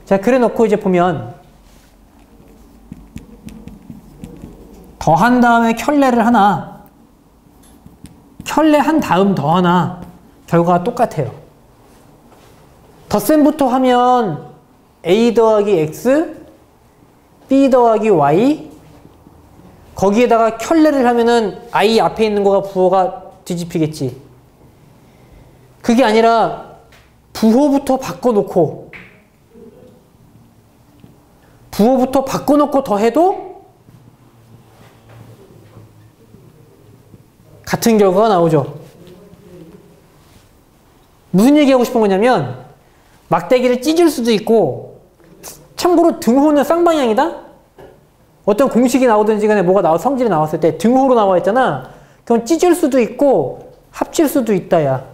자, 그래 놓고 이제 보면 더한 다음에 켤레를 하나 켤레 한 다음 더 하나 결과가 똑같아요. 덧셈부터 하면 A 더하기 X, B 더하기 Y 거기에다가 켤레를 하면은 I 앞에 있는 거가 부호가 뒤집히겠지. 그게 아니라 부호부터 바꿔놓고 더 해도 같은 결과가 나오죠. 무슨 얘기하고 싶은 거냐면 막대기를 찢을 수도 있고 참고로 등호는 쌍방향이다? 어떤 공식이 나오든지 간에 뭐가 성질이 나왔을 때 등호로 나와 있잖아. 그럼 찢을 수도 있고 합칠 수도 있다, 야.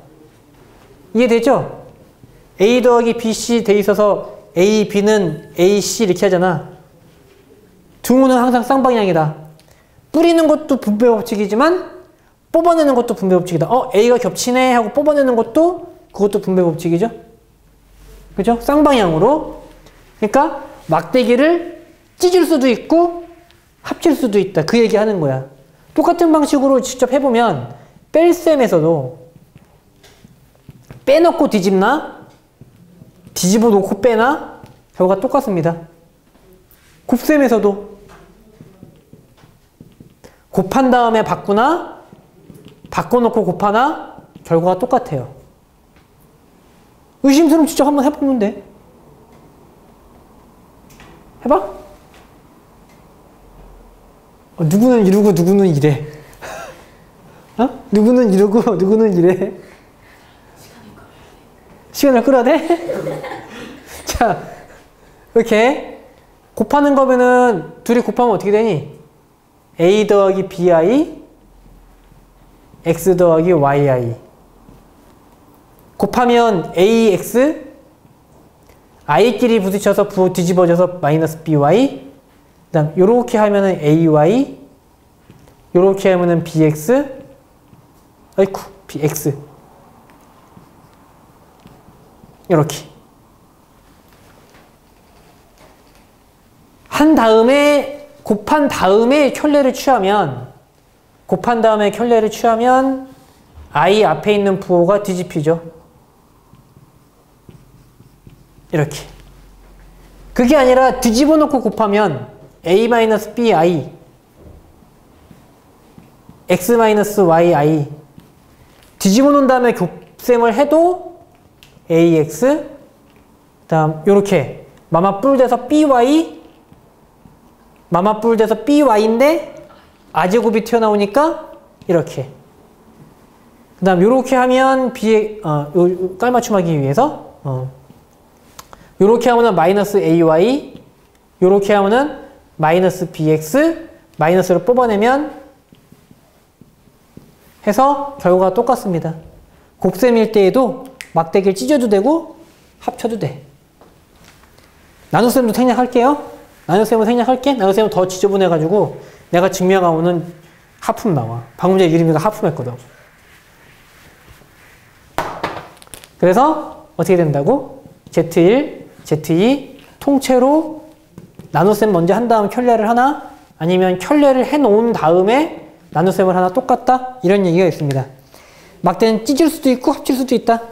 이해되죠? A 더하기 BC 돼 있어서 A, B는 AC 이렇게 하잖아. 등호는 항상 쌍방향이다. 뿌리는 것도 분배 법칙이지만 뽑아내는 것도 분배 법칙이다. A가 겹치네 하고 뽑아내는 것도 그것도 분배 법칙이죠. 그죠? 쌍방향으로. 그러니까 막대기를 찢을 수도 있고 합칠 수도 있다. 그 얘기 하는 거야. 똑같은 방식으로 직접 해보면 뺄셈에서도 빼놓고 뒤집나? 뒤집어 놓고 빼나? 결과가 똑같습니다. 곱셈에서도 곱한 다음에 바꾸나? 바꿔놓고 곱하나? 결과가 똑같아요. 의심스러움 직접 한번 해보면 돼. 해봐? 누구는 이러고 누구는 이래. 누구는 이러고 누구는 이래. 시간을 끌어야 돼? 자, 이렇게 곱하는 거면은 둘이 곱하면 어떻게 되니? A 더하기 BI X 더하기 YI 곱하면 AX I끼리 부딪혀서 뒤집어져서 마이너스 BY 그 다음 요렇게 하면은 AY 요렇게 하면은 BX 아이쿠 BX 요렇게 한 다음에 곱한 다음에 켤레를 취하면 I 앞에 있는 부호가 뒤집히죠. 이렇게. 그게 아니라 뒤집어 놓고 곱하면 A-BI X-YI 뒤집어 놓은 다음에 곱셈을 해도 AX 그 다음 요렇게 마마뿔 돼서 BY인데 아제곱이 튀어나오니까 이렇게 그 다음 요렇게 하면 깔맞춤하기 위해서 요렇게 하면은 마이너스 AY 요렇게 하면은 마이너스 BX 마이너스를 뽑아내면 해서 결과가 똑같습니다. 곱셈일 때에도 막대기를 찢어도 되고 합쳐도 돼. 나눗셈도 생략할게요. 나눗셈은 생략할게. 나눗셈은 더 지저분해가지고 내가 증명하고 오는 하품 나와. 방금 전에 유림이가 하품했거든. 그래서 어떻게 된다고? Z1, Z2 통째로 나눗셈 먼저 한 다음 켤레를 하나 아니면 켤레를 해놓은 다음에 나눗셈을 하나 똑같다? 이런 얘기가 있습니다. 막대는 찢을 수도 있고 합칠 수도 있다.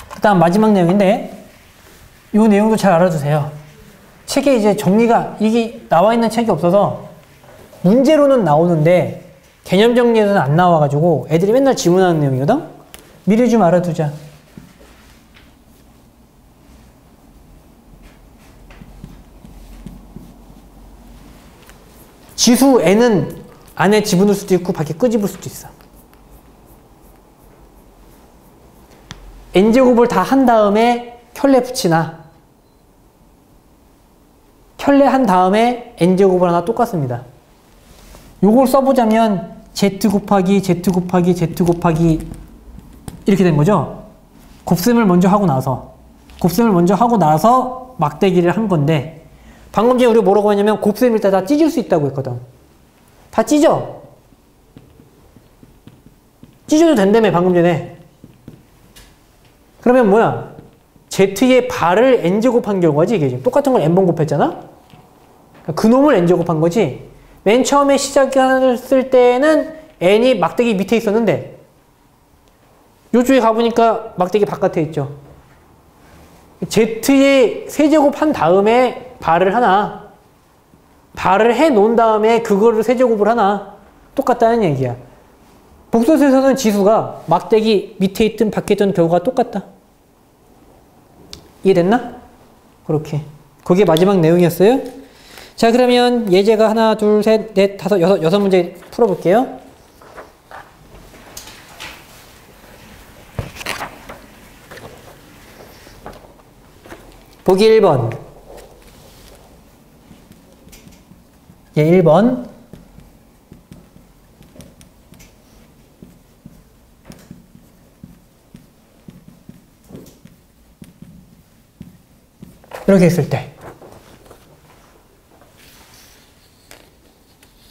그 다음 마지막 내용인데 이 내용도 잘 알아두세요. 책에 이제 정리가 이게 나와 있는 책이 없어서 문제로는 나오는데 개념 정리에서는 안 나와가지고 애들이 맨날 질문하는 내용이거든? 미리 좀 알아두자. 지수 n은 안에 집어넣을 수도 있고 밖에 끄집을 수도 있어. n제곱을 다 한 다음에 켤레 붙이나 켤레 한 다음에 n제곱을 하나 똑같습니다. 요걸 써보자면 z 곱하기 z 곱하기 z 곱하기 이렇게 된 거죠. 곱셈을 먼저 하고 나서 막대기를 한 건데 방금 전에 우리가 뭐라고 했냐면 곱셈일 때 다 찢을 수 있다고 했거든. 다 찢어. 찢어도 된다며 방금 전에. 그러면 뭐야? z의 발을 n제곱한 결과지 이게 지금. 똑같은 걸 n번 곱했잖아? 그 놈을 n제곱한 거지. 맨 처음에 시작했을 때는 n이 막대기 밑에 있었는데 요쪽에 가보니까 막대기 바깥에 있죠. z의 세제곱 한 다음에 발을 해놓은 다음에 그거를 세제곱을 하나 똑같다는 얘기야. 복소에서는 지수가 막대기 밑에 있든 밖에 있든 결과가 똑같다. 이해됐나? 그렇게. 그게 마지막 내용이었어요. 자, 그러면 예제가 하나, 둘, 셋, 넷, 다섯, 여섯 문제 풀어볼게요. 보기 1번. 얘 1번. 이렇게 했을 때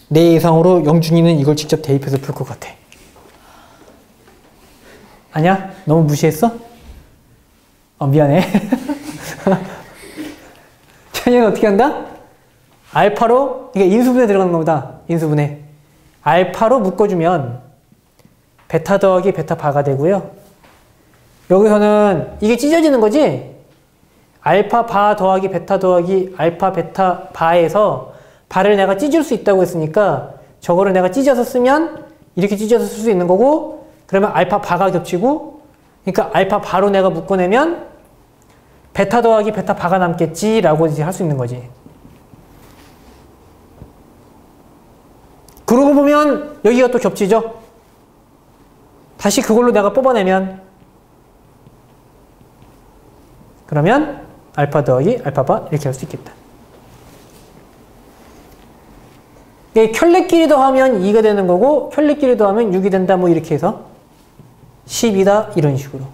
내 예상으로 영준이는 이걸 직접 대입해서 풀 것 같아. 아니야? 너무 무시했어? 미안해. 찬이는 어떻게 한다? 알파로, 이게 인수분해 들어가는 겁니다. 인수분해. 알파로 묶어주면 베타 더하기 베타 바가 되고요. 여기서는 이게 찢어지는 거지? 알파 바 더하기 베타 더하기 알파 베타 바에서 바를 내가 찢을 수 있다고 했으니까 저거를 내가 찢어서 쓰면 이렇게 찢어서 쓸 수 있는 거고, 그러면 알파 바가 겹치고, 그러니까 알파 바로 내가 묶어내면 베타 더하기 베타 바가 남겠지 라고 이제 할 수 있는 거지. 그러고 보면 여기가 또 겹치죠. 다시 그걸로 내가 뽑아내면, 그러면 알파 더하기 알파 바 이렇게 할 수 있겠다. 켤레끼리 더하면 2가 되는 거고 켤레끼리 더하면 6이 된다, 뭐 이렇게 해서 10이다 이런 식으로.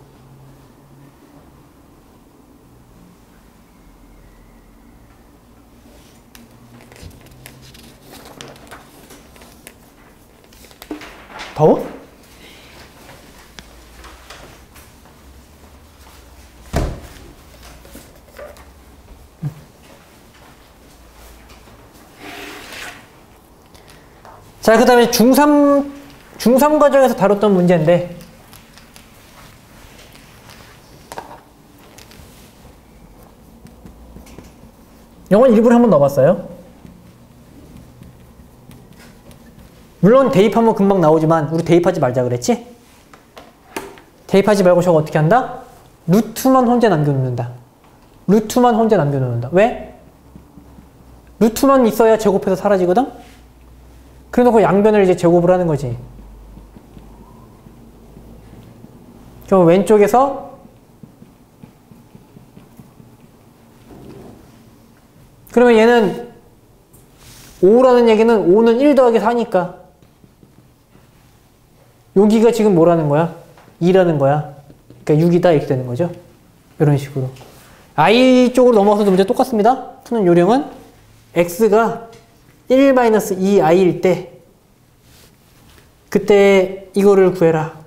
더워? 자, 그 다음에 중3 과정에서 다뤘던 문제인데, 이건 일부러 한번 넣어봤어요. 물론 대입하면 금방 나오지만 우리 대입하지 말자 그랬지? 대입하지 말고 저거 어떻게 한다? 루트만 혼자 남겨놓는다. 루트만 혼자 남겨놓는다. 왜? 루트만 있어야 제곱해서 사라지거든? 그래놓고 양변을 이제 제곱을 하는 거지. 그럼 왼쪽에서 그러면 얘는 5라는 얘기는 5는 1 더하기 4니까 여기가 지금 뭐라는 거야? 2라는 거야. 그러니까 6이다 이렇게 되는 거죠. 이런 식으로. I 쪽으로 넘어가서도 문제 똑같습니다. 푸는 요령은 x가 1-2i일 때 그때 이거를 구해라.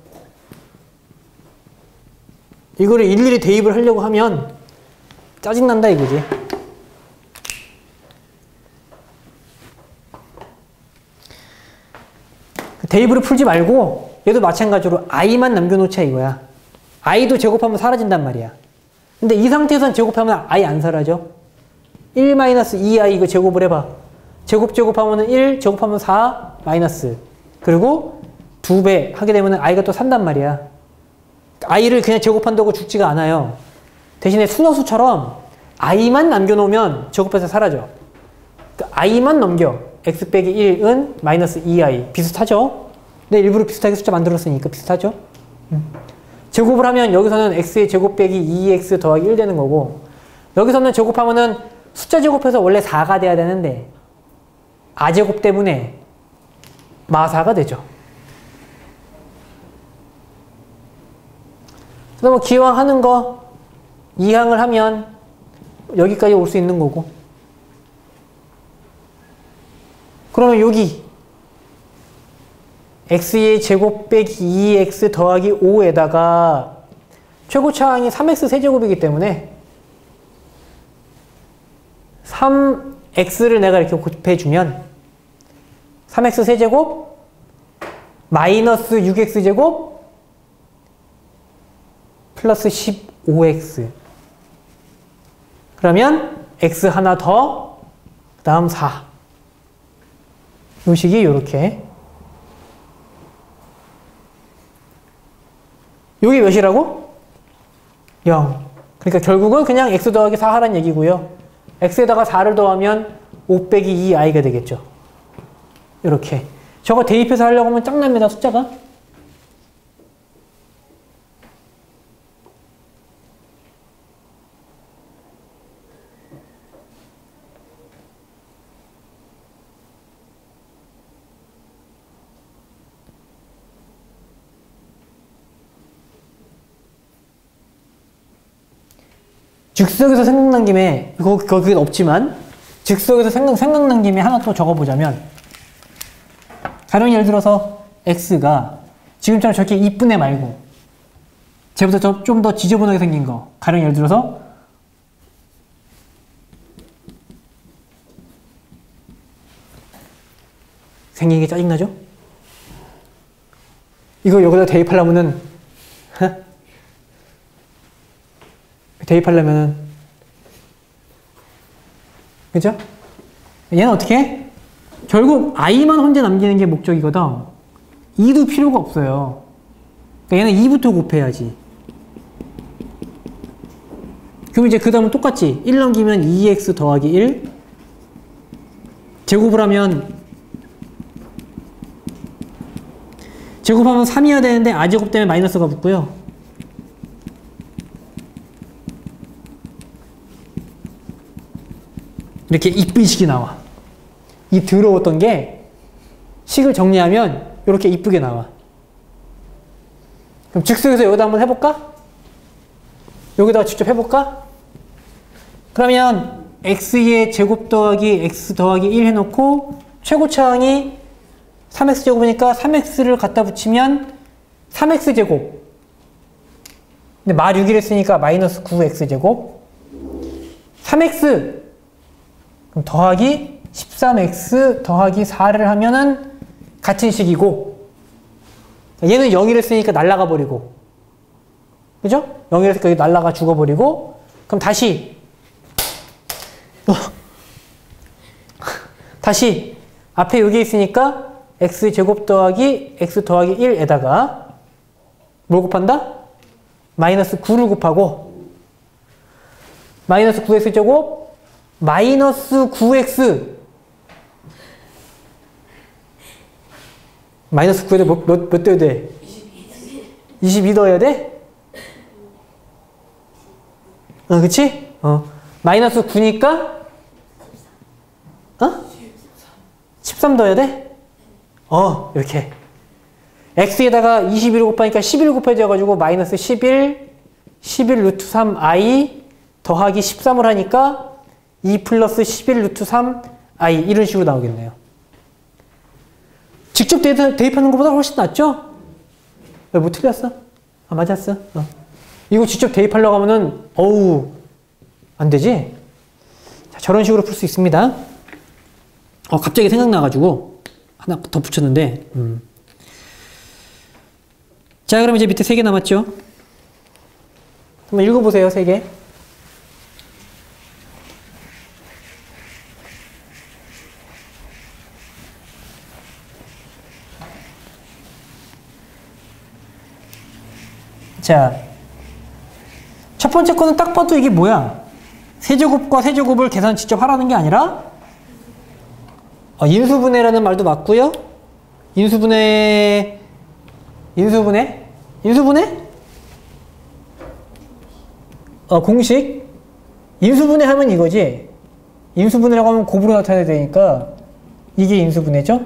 이거를 일일이 대입을 하려고 하면 짜증난다 이거지. 대입으로 풀지 말고 얘도 마찬가지로 i만 남겨놓자 이거야. i도 제곱하면 사라진단 말이야. 근데 이 상태에서는 제곱하면 i 안 사라져. 1-2i 이거 제곱을 해봐. 제곱하면 1, 제곱하면 4, 마이너스. 그리고 2배 하게 되면 i가 또 산단 말이야. i를 그냥 제곱한다고 죽지가 않아요. 대신에 순허수처럼 i만 남겨놓으면 제곱해서 사라져. 그러니까 i만 넘겨. x 빼기 1은 마이너스 2i. 비슷하죠? 근데 일부러 비슷하게 숫자 만들었으니까 비슷하죠? 제곱을 하면 여기서는 x의 제곱 빼기 2x 더하기 1 되는 거고, 여기서는 제곱하면은 숫자 제곱해서 원래 4가 돼야 되는데 아제곱 때문에 마사가 되죠. 그다음에 기왕 하는 거 2항을 하면 여기까지 올 수 있는 거고, 그러면 여기 x의 제곱 빼기 2x 더하기 5에다가 최고차항이 3x 세제곱이기 때문에 3x를 내가 이렇게 곱해주면 3x 세제곱 마이너스 6x 제곱 플러스 15x, 그러면 x 하나 더 그 다음 4, 요 식이 요렇게. 요게 몇이라고? 0. 그러니까 결국은 그냥 x 더하기 4 하라는 얘기고요. x에다가 4를 더하면 5 빼기 2i가 되겠죠. 요렇게. 저거 대입해서 하려고 하면 짱납니다, 숫자가. 즉석에서 생각난 김에, 그게 없지만, 즉석에서 생각난 김에 하나 또 적어보자면, 가령 예를 들어서 x가 지금처럼 저렇게 이쁜 애 말고, 쟤보다 좀 더 지저분하게 생긴 거. 가령 예를 들어서, 생긴 게 짜증나죠? 이거 여기다 대입하려면은, 그죠? 얘는 어떻게 해? 결국 i만 혼자 남기는 게 목적이거든. 2도 필요가 없어요. 그러니까 얘는 2부터 곱해야지. 그럼 이제 그 다음은 똑같지. 1 넘기면 2x 더하기 1. 제곱을 제곱하면 3이어야 되는데 a제곱 때문에 마이너스가 붙고요. 이렇게 이쁜 식이 나와. 이 더러웠던 게 식을 정리하면 이렇게 이쁘게 나와. 그럼 즉석에서 여기다 한번 해볼까? 여기다가 직접 해볼까? 그러면 x의 제곱 더하기 x 더하기 1 해놓고 최고차항이 3x제곱이니까 3x를 갖다 붙이면 3x제곱. 근데 마 6일 했으니까 마이너스 9x제곱. 3x 그럼 더하기 13x 더하기 4를 하면은 같은 식이고, 얘는 0을 했으니까 날라가 버리고, 그죠? 0을 했으니까 날라가 죽어버리고, 그럼 다시 앞에 여기 있으니까 x제곱 더하기 x 더하기 1에다가 뭘 곱한다? 마이너스 9를 곱하고, 마이너스 9x제곱 마이너스 9x 마이너스 9에다 몇 더해야 돼? 22 더해야 돼? 그치? 마이너스 9니까 13 더해야 돼? 이렇게 x에다가 21을 곱하니까 11을 곱해져가지고 마이너스 11 루트 3i 더하기 13을 하니까 2 플러스 11 루트 3i 이런 식으로 나오겠네요. 직접 대입하는 것보다 훨씬 낫죠? 뭐 틀렸어? 맞았어. 이거 직접 대입하려고 하면은 안 되지? 자, 저런 식으로 풀 수 있습니다. 갑자기 생각나가지고 하나 더 붙였는데 자, 그럼 이제 밑에 3개 남았죠? 한번 읽어보세요, 3개. 자, 첫 번째 거는 딱 봐도 이게 뭐야? 세제곱과 세제곱을 계산 직접 하라는 게 아니라 인수분해라는 말도 맞고요. 인수분해? 공식? 인수분해 하면 이거지. 인수분해라고 하면 곱으로 나타내야 되니까 이게 인수분해죠?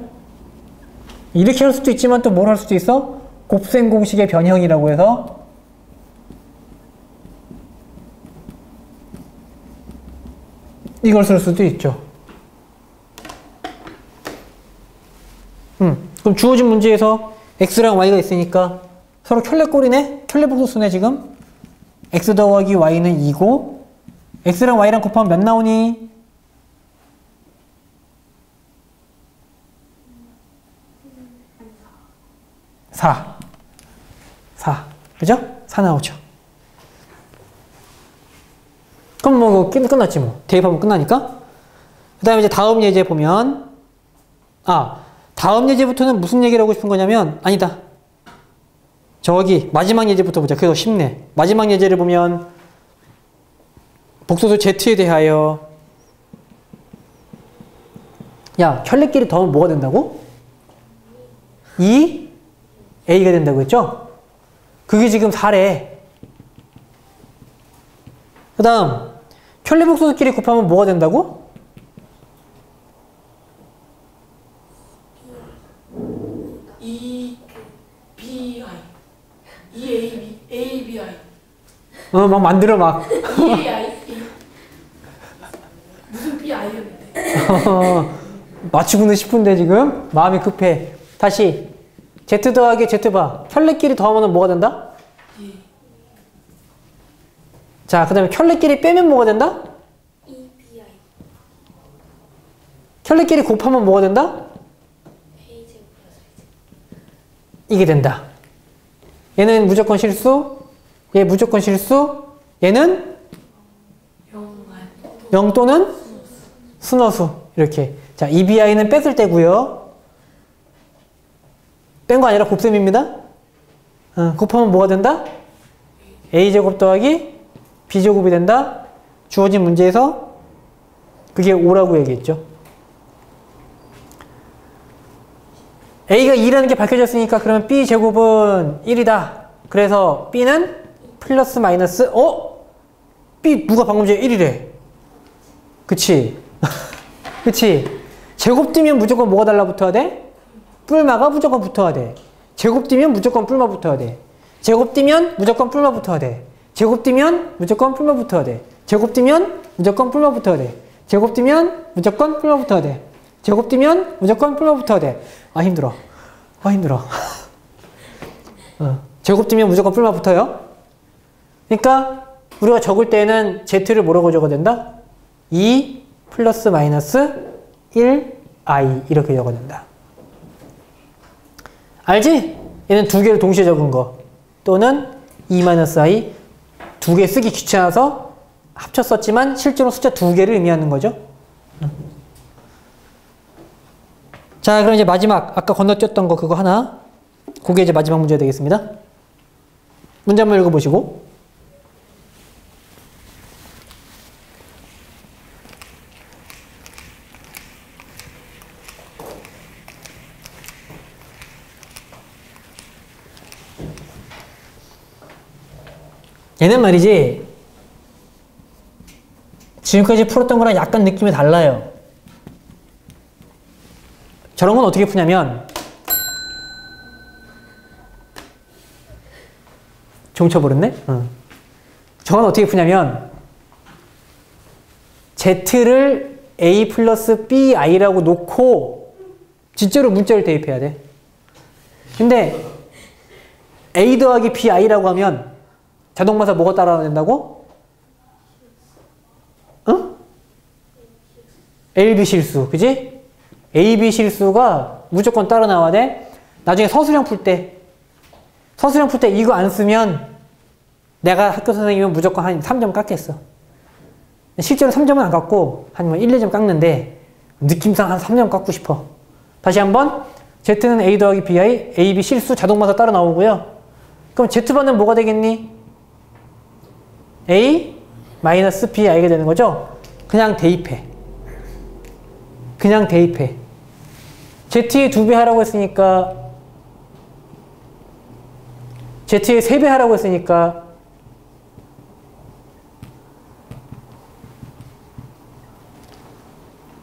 이렇게 할 수도 있지만 또 뭘 할 수도 있어? 곱셈 공식의 변형이라고 해서 이걸 쓸 수도 있죠. 그럼 주어진 문제에서 x랑 y가 있으니까 서로 켤레꼴이네? 켤레복수수네 지금? x 더하기 y는 2고 x랑 y랑 곱하면 몇 나오니? 4. 그죠? 4 나오죠. 그럼 뭐 끝났지 뭐. 대입하면 끝나니까. 그 다음에 이제 다음 예제 보면 다음 예제부터는 무슨 얘기를 하고 싶은 거냐면 아니다. 저기 마지막 예제부터 보자. 그게 더 쉽네. 마지막 예제를 보면 복소수 z에 대하여 켤레끼리 더하면 뭐가 된다고? 2a가 된다고 했죠? 그게 지금 4래. 그 다음 켤레복소수끼리 곱하면 뭐가 된다고? ABI 막 만들어 막. EAI 맞추고는 싶은데 지금 마음이 급해. 다시 Z 더하기 Z 바 켤레끼리 더하면 뭐가 된다? 자, 그 다음에 켤레끼리 빼면 뭐가 된다? EBI 켤레끼리 곱하면 뭐가 된다? A제곱 플러스 이게 된다. 얘는 무조건 실수, 얘 무조건 실수, 얘는 0 또는 순허수. 이렇게. 자, EBI는 뺐을 때고요. 뺀 거 아니라 곱셈입니다. 곱하면 뭐가 된다? A제곱 더하기 B제곱이 된다. 주어진 문제에서 그게 5라고 얘기했죠. A가 2라는 게 밝혀졌으니까 그러면 B제곱은 1이다. 그래서 B는 플러스 마이너스 B 누가 방금 전에 1이래. 그치? 그치? 제곱 뛰면 무조건 뭐가 달라붙어야 돼? 뿔마가 무조건 붙어야 돼. 제곱 뛰면 무조건 뿔마 붙어야 돼. 제곱 뛰면 무조건 뿔마 붙어야 돼. 제곱 뛰면 무조건 뿔마 붙어야 돼. 제곱 뛰면 무조건 뿔마 붙어야 돼. 제곱 뛰면 무조건 뿔마 붙어야 돼. 제곱 뛰면 무조건 뿔마 붙어야 돼. 아 힘들어. 아 힘들어. 제곱 뛰면 무조건 뿔마 붙어요. 그러니까 우리가 적을 때는 Z를 뭐라고 적어야 된다? 2 플러스 마이너스 1i 이렇게 적어야 된다. 알지? 얘는 두 개를 동시에 적은 거. 또는 2-i 두 개 쓰기 귀찮아서 합쳐 썼지만 실제로 숫자 두 개를 의미하는 거죠. 자, 그럼 이제 마지막 아까 건너뛰었던 거 그거 하나. 그게 이제 마지막 문제 되겠습니다. 문제 한번 읽어보시고. 얘는 말이지 지금까지 풀었던 거랑 약간 느낌이 달라요. 저런 건 어떻게 푸냐면 종쳐버렸네? 저건 어떻게 푸냐면 Z를 A 플러스 BI라고 놓고 진짜로 문자를 대입해야 돼. 근데 A 더하기 BI라고 하면 자동마사 뭐가 따라와야 된다고? 응? LB 실수, 그지? AB 실수가 무조건 따라 나와야 돼. 나중에 서술형 풀 때 이거 안 쓰면 내가 학교 선생님은 무조건 한 3점 깎겠어. 실제로 3점은 안 깎고 한 1, 2점 깎는데 느낌상 한 3점 깎고 싶어. 다시 한번 Z는 A 더하기 BI, AB 실수 자동마사 따라 나오고요. 그럼 Z반은 뭐가 되겠니? A 마이너스 BI가 되는 거죠? 그냥 대입해. 그냥 대입해. Z의 2배 하라고 했으니까 Z의 3배 하라고 했으니까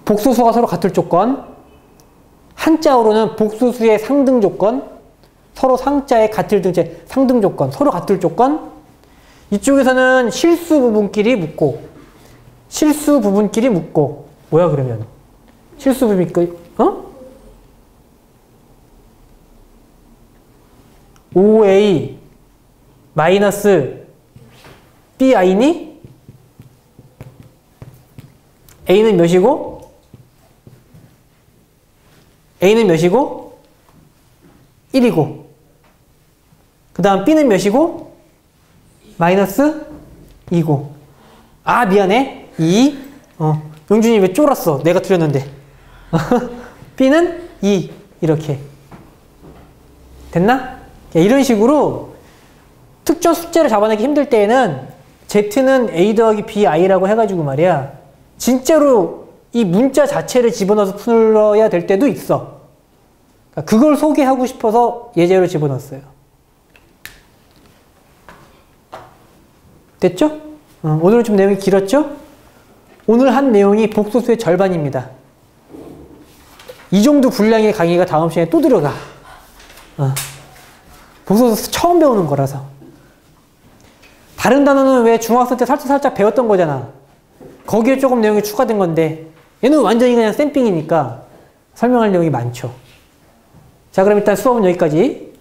복수수가 서로 같을 조건, 한자어로는 복수수의 상등 조건, 서로 상자의 같을 등체 상등 조건, 서로 같을 조건. 이쪽에서는 실수 부분끼리 묶고 실수 부분끼리 묶고 뭐야 그러면 실수 부분끼리 5a 마이너스 bi니 a는 몇이고 a는 몇이고 1이고 그 다음 b는 몇이고 마이너스 2고. 아 미안해 2. 용준이 왜 쫄았어? 내가 틀렸는데. B는 2 이렇게 됐나? 이런 식으로 특정 숫자를 잡아내기 힘들 때에는 Z는 A 더하기 BI라고 해가지고 말이야 진짜로 이 문자 자체를 집어넣어서 풀어야 될 때도 있어. 그걸 소개하고 싶어서 예제로 집어넣었어요. 됐죠? 오늘은 좀 내용이 길었죠? 오늘 한 내용이 복소수의 절반입니다. 이 정도 분량의 강의가 다음 시간에 또 들어가. 복소수 처음 배우는 거라서. 다른 단어는 왜 중학생 때 살짝 배웠던 거잖아. 거기에 조금 내용이 추가된 건데 얘는 완전히 그냥 쌤빙이니까 설명할 내용이 많죠. 자, 그럼 일단 수업은 여기까지.